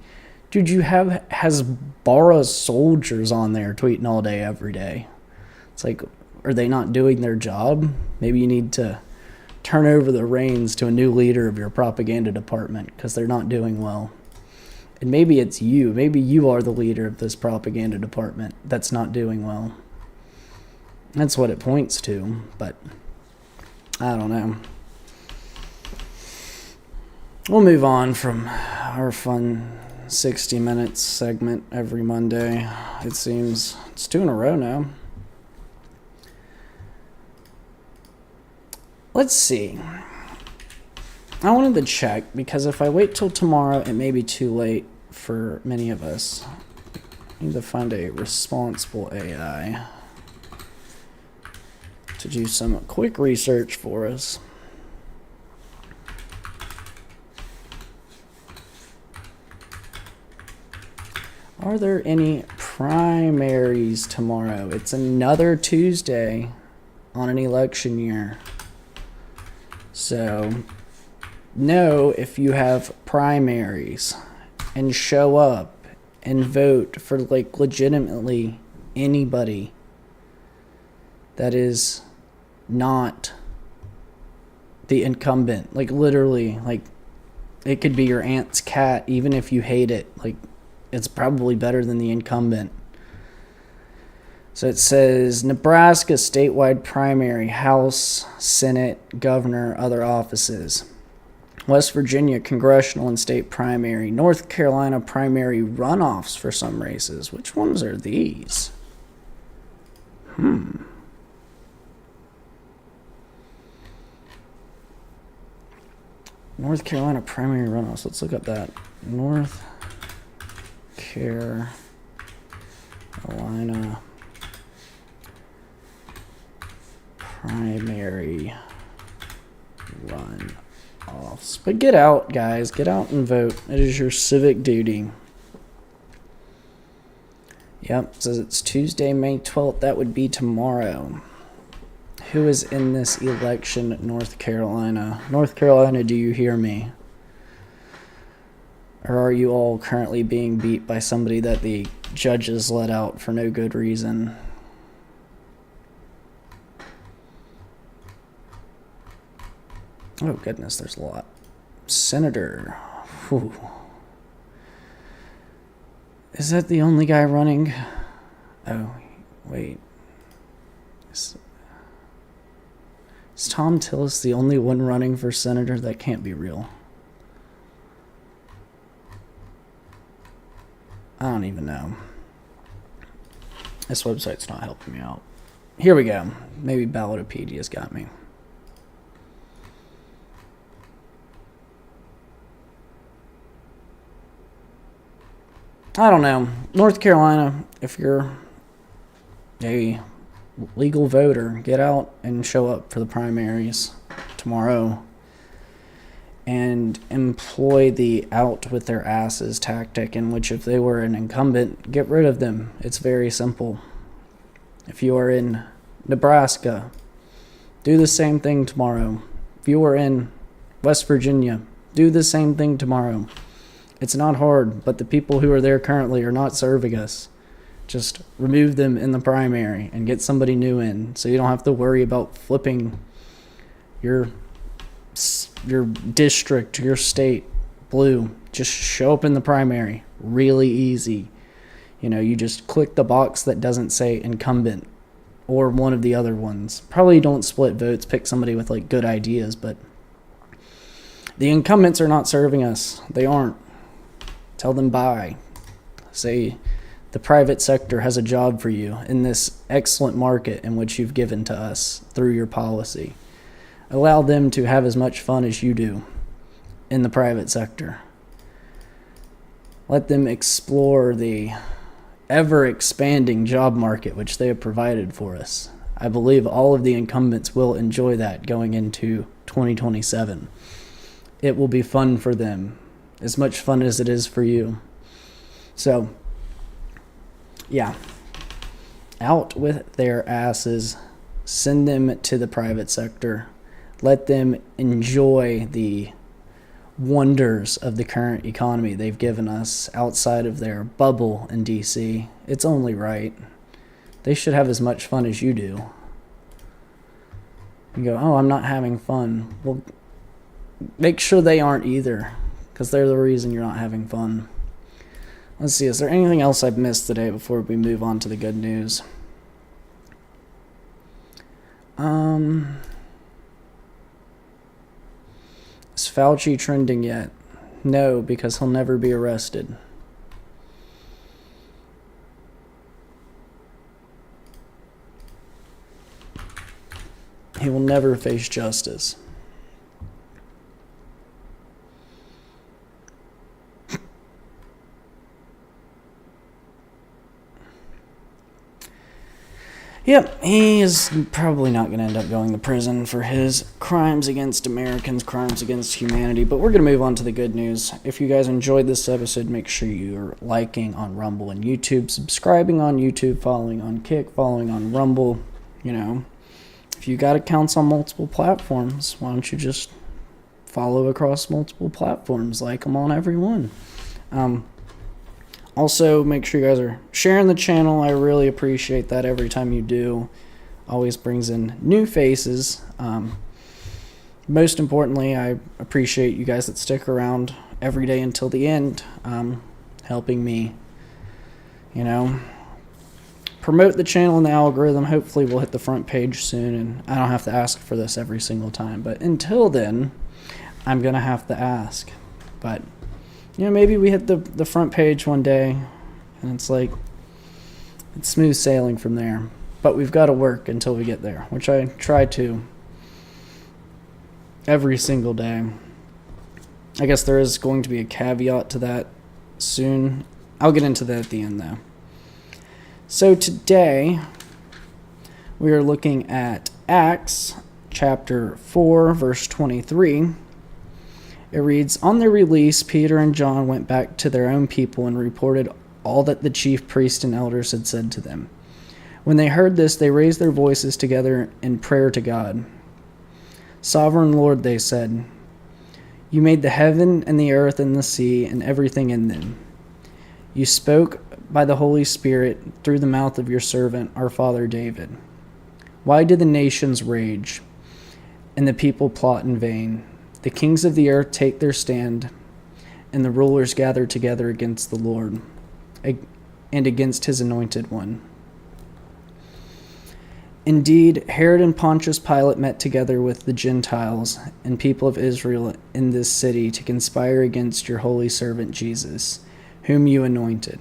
Dude, you have Hezbollah soldiers on there tweeting all day, every day. It's like, are they not doing their job? Maybe you need to turn over the reins to a new leader of your propaganda department, because they're not doing well. And maybe it's you. Maybe you are the leader of this propaganda department that's not doing well. That's what it points to, but I don't know. We'll move on from our fun 60 Minutes segment every Monday. It seems it's 2 in a row now. Let's see. I wanted to check, because if I wait till tomorrow, it may be too late for many of us. I need to find a responsible AI to do some quick research for us. Are there any primaries tomorrow? It's another Tuesday. on an election year. So, know if you have primaries and show up and vote for, like, legitimately anybody that is not the incumbent. Like, literally, like, it could be your aunt's cat, even if you hate it. Like, it's probably better than the incumbent. So it says, Nebraska statewide primary, House, Senate, Governor, other offices. West Virginia congressional and state primary. North Carolina primary runoffs for some races. Which ones are these? North Carolina primary runoffs. Let's look up that. North Carolina primary runoffs. But get out, guys. Get out and vote. It is your civic duty. Yep, says it's Tuesday, May 12th. That would be tomorrow. Who is in this election, North Carolina? North Carolina, do you hear me? Or are you all currently being beat by somebody that the judges let out for no good reason? Oh, goodness, there's a lot. Senator. Whew. Is that the only guy running? Oh, wait. Is Tom Tillis the only one running for senator? That can't be real. I don't even know. This website's not helping me out. Here we go. Maybe Ballotopedia's got me. I don't know. North Carolina, if you're a legal voter, get out and show up for the primaries tomorrow and employ the out with their asses tactic, in which if they were an incumbent, get rid of them. It's very simple. If you are in Nebraska, do the same thing tomorrow. If you are in West Virginia, do the same thing tomorrow. It's not hard, but the people who are there currently are not serving us. Just remove them in the primary and get somebody new in, so you don't have to worry about flipping your district, your state blue. Just show up in the primary. Really easy. You know, you just click the box that doesn't say incumbent or one of the other ones. Probably don't split votes, pick somebody with like good ideas, but the incumbents are not serving us. They aren't. Tell them bye. Say the private sector has a job for you in this excellent market in which you've given to us through your policy. Allow them to have as much fun as you do in the private sector. Let them explore the ever-expanding job market which they have provided for us. I believe all of the incumbents will enjoy that going into 2027. It will be fun for them, as much fun as it is for you. So, yeah. Out with their asses. Send them to the private sector. Let them enjoy the wonders of the current economy they've given us outside of their bubble in DC. It's only right. They should have as much fun as you do. You go, oh, I'm not having fun. Well, make sure they aren't either, because they're the reason you're not having fun. Let's see, is there anything else I've missed today before we move on to the good news? Is Fauci trending yet? No, because he'll never be arrested. He will never face justice. Yep, he is probably not going to end up going to prison for his crimes against Americans, crimes against humanity. But we're going to move on to the good news. If you guys enjoyed this episode, make sure you're liking on Rumble and YouTube, subscribing on YouTube, following on Kick, following on Rumble. You know, if if you got accounts on multiple platforms, why don't you just follow across multiple platforms, like them on every one. Also, make sure you guys are sharing the channel. I really appreciate that every time you do. Always brings in new faces. Most importantly, I appreciate you guys that stick around every day until the end, helping me, promote the channel and the algorithm. Hopefully we'll hit the front page soon, and I don't have to ask for this every single time. But until then, I'm going to have to ask. But, maybe we hit the front page one day, and it's smooth sailing from there. But we've got to work until we get there, which I try to every single day. I guess there is going to be a caveat to that soon. I'll get into that at the end, though. So today, we are looking at Acts chapter 4, verse 23. It reads, "On their release, Peter and John went back to their own people and reported all that the chief priests and elders had said to them. When they heard this, they raised their voices together in prayer to God. 'Sovereign Lord,' they said, 'you made the heaven and the earth and the sea and everything in them. You spoke by the Holy Spirit through the mouth of your servant, our father David. Why do the nations rage and the people plot in vain? The kings of the earth take their stand, and the rulers gather together against the Lord and against his anointed one.' Indeed, Herod and Pontius Pilate met together with the Gentiles and people of Israel in this city to conspire against your holy servant Jesus, whom you anointed.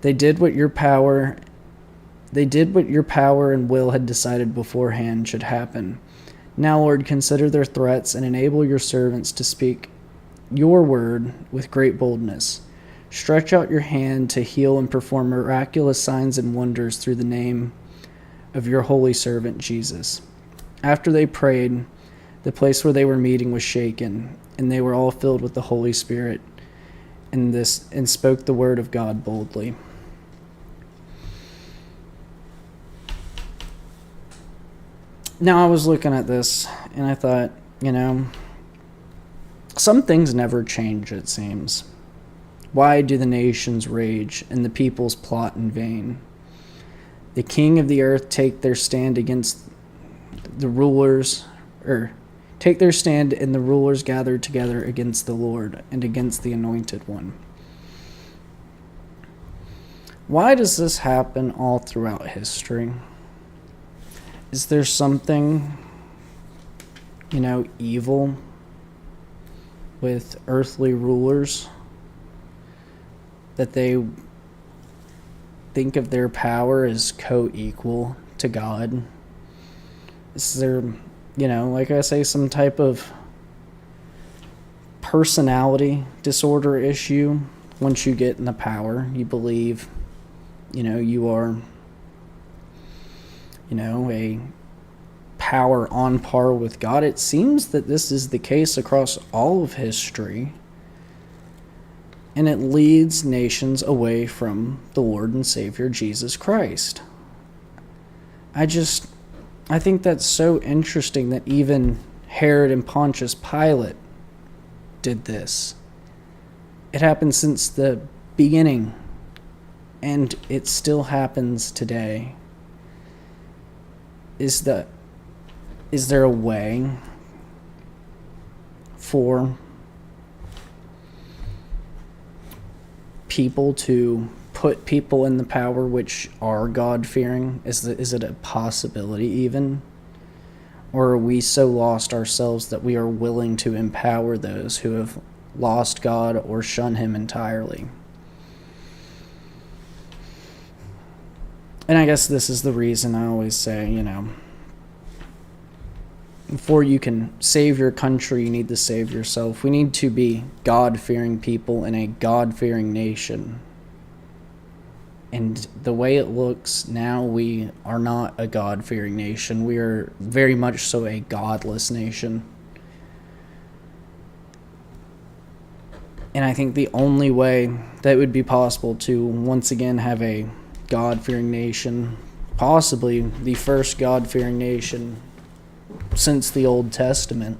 They did what your power and will had decided beforehand should happen. Now, Lord, consider their threats and enable your servants to speak your word with great boldness. Stretch out your hand to heal and perform miraculous signs and wonders through the name of your holy servant Jesus." After they prayed, the place where they were meeting was shaken, and they were all filled with the Holy Spirit and spoke the word of God boldly. Now, I was looking at this, and I thought, some things never change, it seems. Why do the nations rage and the peoples plot in vain? The king of the earth take their stand against the rulers, take their stand, and the rulers gather together against the Lord and against the anointed one. Why does this happen all throughout history? Is there something, evil with earthly rulers that they think of their power as co-equal to God? Is there, like I say, some type of personality disorder issue? Once you get in the power, you believe, you are, a power on par with God. It seems that this is the case across all of history. And it leads nations away from the Lord and Savior Jesus Christ. I think that's so interesting that even Herod and Pontius Pilate did this. It happened since the beginning, and it still happens today. Is there a way for people to put people in the power which are God-fearing? Is it a possibility even? Or are we so lost ourselves that we are willing to empower those who have lost God or shun him entirely? And I guess this is the reason I always say, before you can save your country, you need to save yourself. We need to be God-fearing people in a God-fearing nation. And the way it looks now, we are not a God-fearing nation. We are very much so a godless nation. And I think the only way that would be possible to once again have a God-fearing nation, possibly the first God-fearing nation since the Old Testament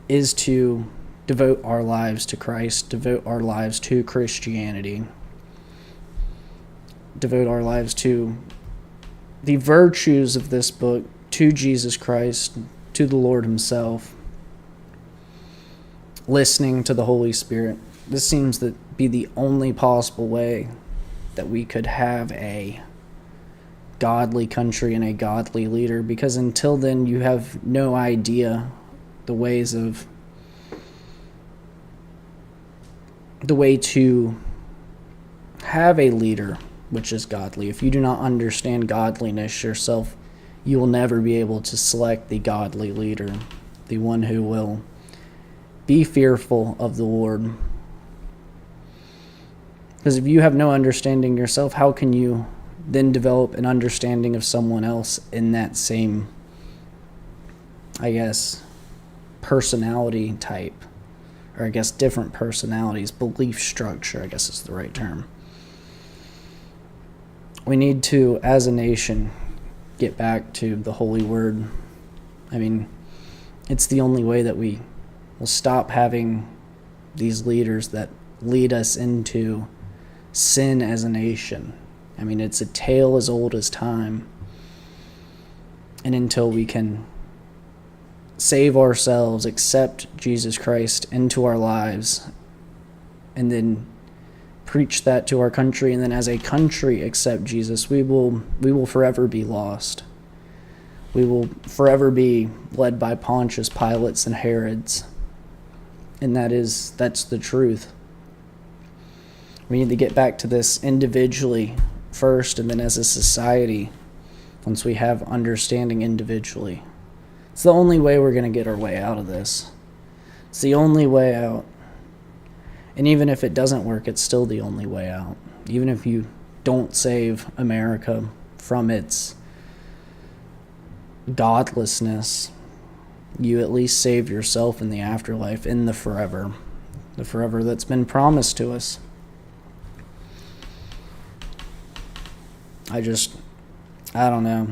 is to devote our lives to Christ, devote our lives to Christianity, devote our lives to the virtues of this book, to Jesus Christ, to the Lord himself, listening to the Holy Spirit. This seems to be the only possible way that we could have a godly country and a godly leader, because until then you have no idea the way to have a leader which is godly. If you do not understand godliness yourself, you will never be able to select the godly leader, the one who will be fearful of the Lord. Because if you have no understanding yourself, how can you then develop an understanding of someone else in that same, personality type? Or different personalities, belief structure, is the right term. We need to, as a nation, get back to the Holy Word. It's the only way that we will stop having these leaders that lead us into sin as a nation. It's a tale as old as time. And until we can save ourselves, accept Jesus Christ into our lives, and then preach that to our country, and then as a country accept Jesus, we will forever be lost. We will forever be led by Pontius Pilates and Herods. And that's the truth. We need to get back to this individually first, and then as a society, once we have understanding individually. It's the only way we're going to get our way out of this. It's the only way out. And even if it doesn't work, it's still the only way out. Even if you don't save America from its godlessness, you at least save yourself in the afterlife, in the forever that's been promised to us. I don't know.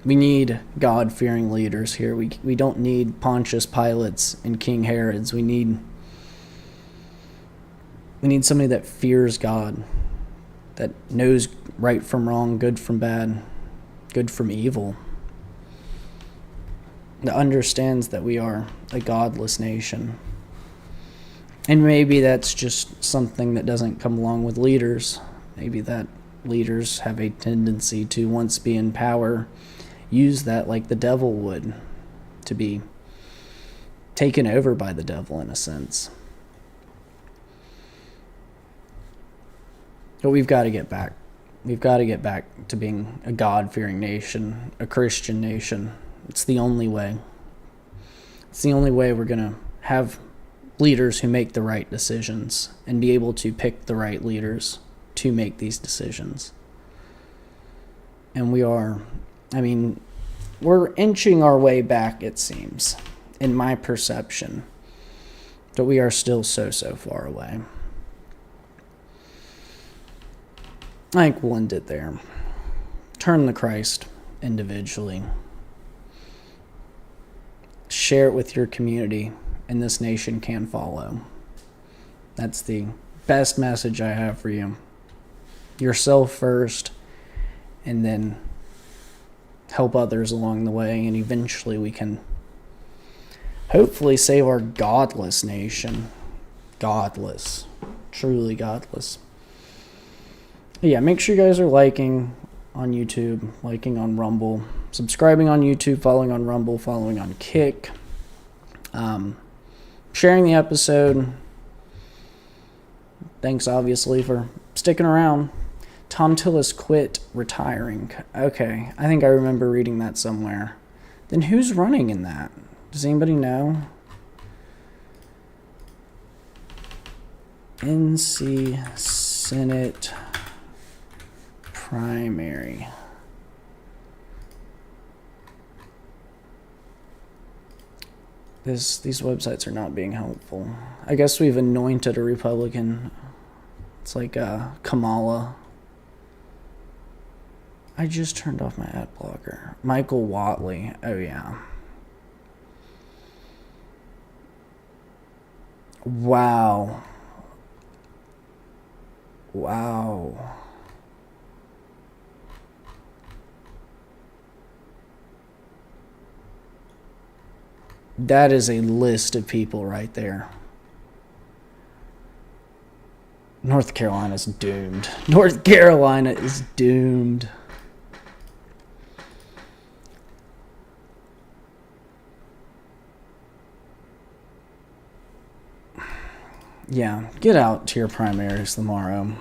We need God-fearing leaders here. We don't need Pontius Pilates and King Herods. We need somebody that fears God, that knows right from wrong, good from bad, good from evil, that understands that we are a godless nation. And maybe that's just something that doesn't come along with leaders. Maybe that leaders have a tendency to, once be in power, use that like the devil would, to be taken over by the devil in a sense. But we've got to get back. We've got to get back to being a God-fearing nation, a Christian nation. It's the only way. It's the only way we're going to have leaders who make the right decisions and be able to pick the right leaders to make these decisions. And we're inching our way back, it seems, in my perception. But we are still so far away. I think we'll end it there. Turn to Christ individually. Share it with your community, and this nation can follow. That's the best message I have for you. Yourself first, and then help others along the way, and eventually we can hopefully save our godless nation. Godless. Truly godless. Yeah, make sure you guys are liking on YouTube, liking on Rumble, subscribing on YouTube, following on Rumble, following on Kick, sharing the episode. Thanks, obviously, for sticking around. Tom Tillis quit retiring. Okay, I think I remember reading that somewhere. Then who's running in that? Does anybody know? NC Senate primary. These websites are not being helpful. I guess we've anointed a Republican. It's like Kamala. I just turned off my ad blocker. Michael Watley. Oh, yeah. Wow. Wow. That is a list of people right there. North Carolina's doomed. North Carolina is doomed. Yeah, get out to your primaries tomorrow.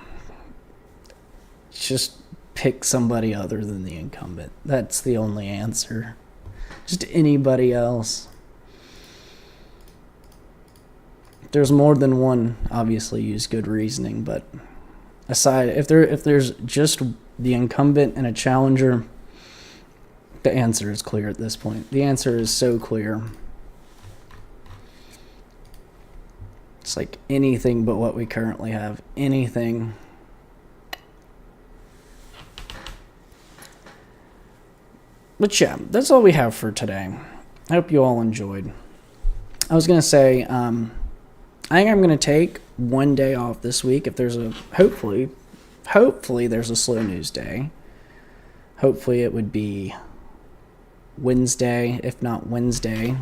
Just pick somebody other than the incumbent. That's the only answer. Just anybody else. There's more than one, obviously, use good reasoning, but aside, if there's just the incumbent and a challenger, the answer is clear at this point. The answer is so clear. It's like anything but what we currently have. Anything. But yeah, that's all we have for today. I hope you all enjoyed. I was going to say, I think I'm going to take one day off this week if there's a, hopefully there's a slow news day. Hopefully it would be Wednesday, if not Wednesday.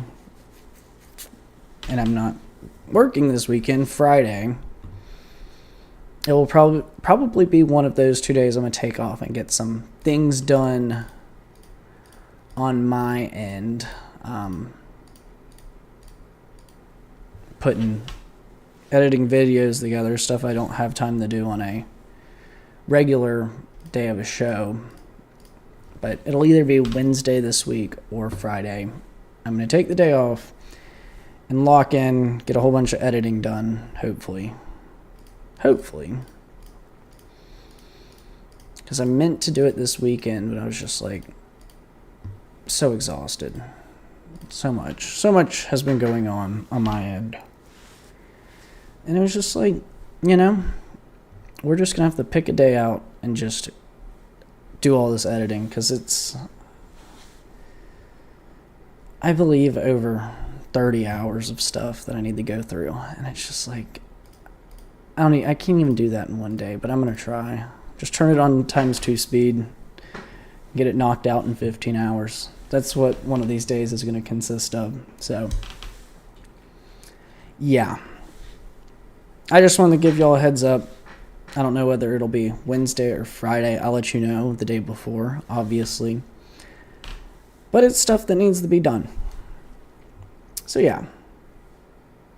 And I'm not working this weekend, Friday. It will probably be one of those 2 days I'm going to take off and get some things done on my end. Editing videos together, stuff I don't have time to do on a regular day of a show. But it'll either be Wednesday this week or Friday. I'm going to take the day off and lock in, get a whole bunch of editing done, hopefully. Hopefully. Because I meant to do it this weekend, but I was just like so exhausted. So much has been going on my end. And it was just like, we're just going to have to pick a day out and just do all this editing. Because it's, I believe, over 30 hours of stuff that I need to go through. And it's just like, I can't even do that in one day. But I'm going to try. Just turn it on ×2 speed. Get it knocked out in 15 hours. That's what one of these days is going to consist of. So, yeah. I just wanted to give y'all a heads up. I don't know whether it'll be Wednesday or Friday. I'll let you know the day before, obviously. But it's stuff that needs to be done. So yeah.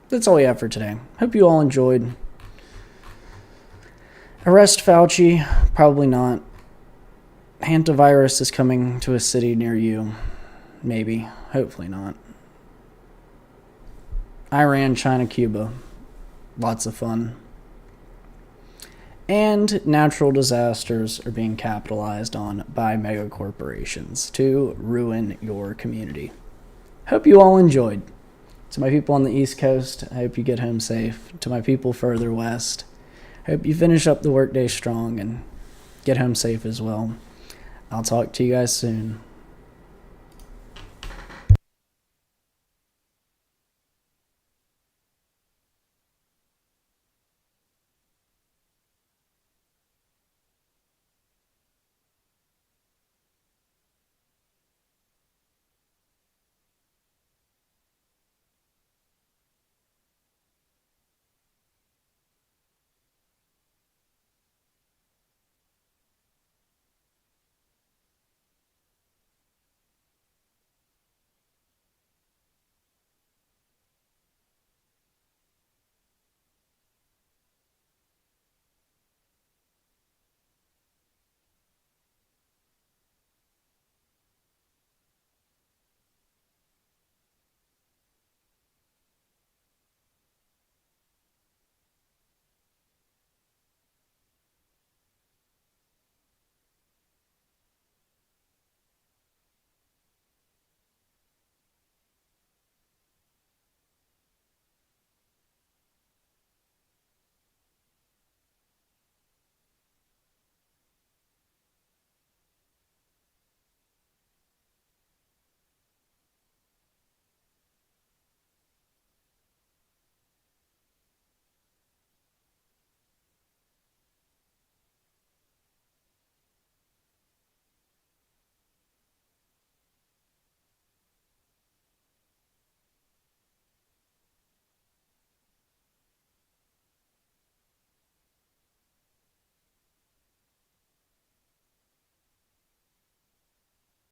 That's all we have for today. Hope you all enjoyed. Arrest Fauci? Probably not. Hantavirus is coming to a city near you. Maybe. Hopefully not. Iran, China, Cuba. Lots of fun. And natural disasters are being capitalized on by mega corporations to ruin your community. Hope you all enjoyed. To my people on the East Coast, I hope you get home safe. To my people further west, I hope you finish up the workday strong and get home safe as well. I'll talk to you guys soon.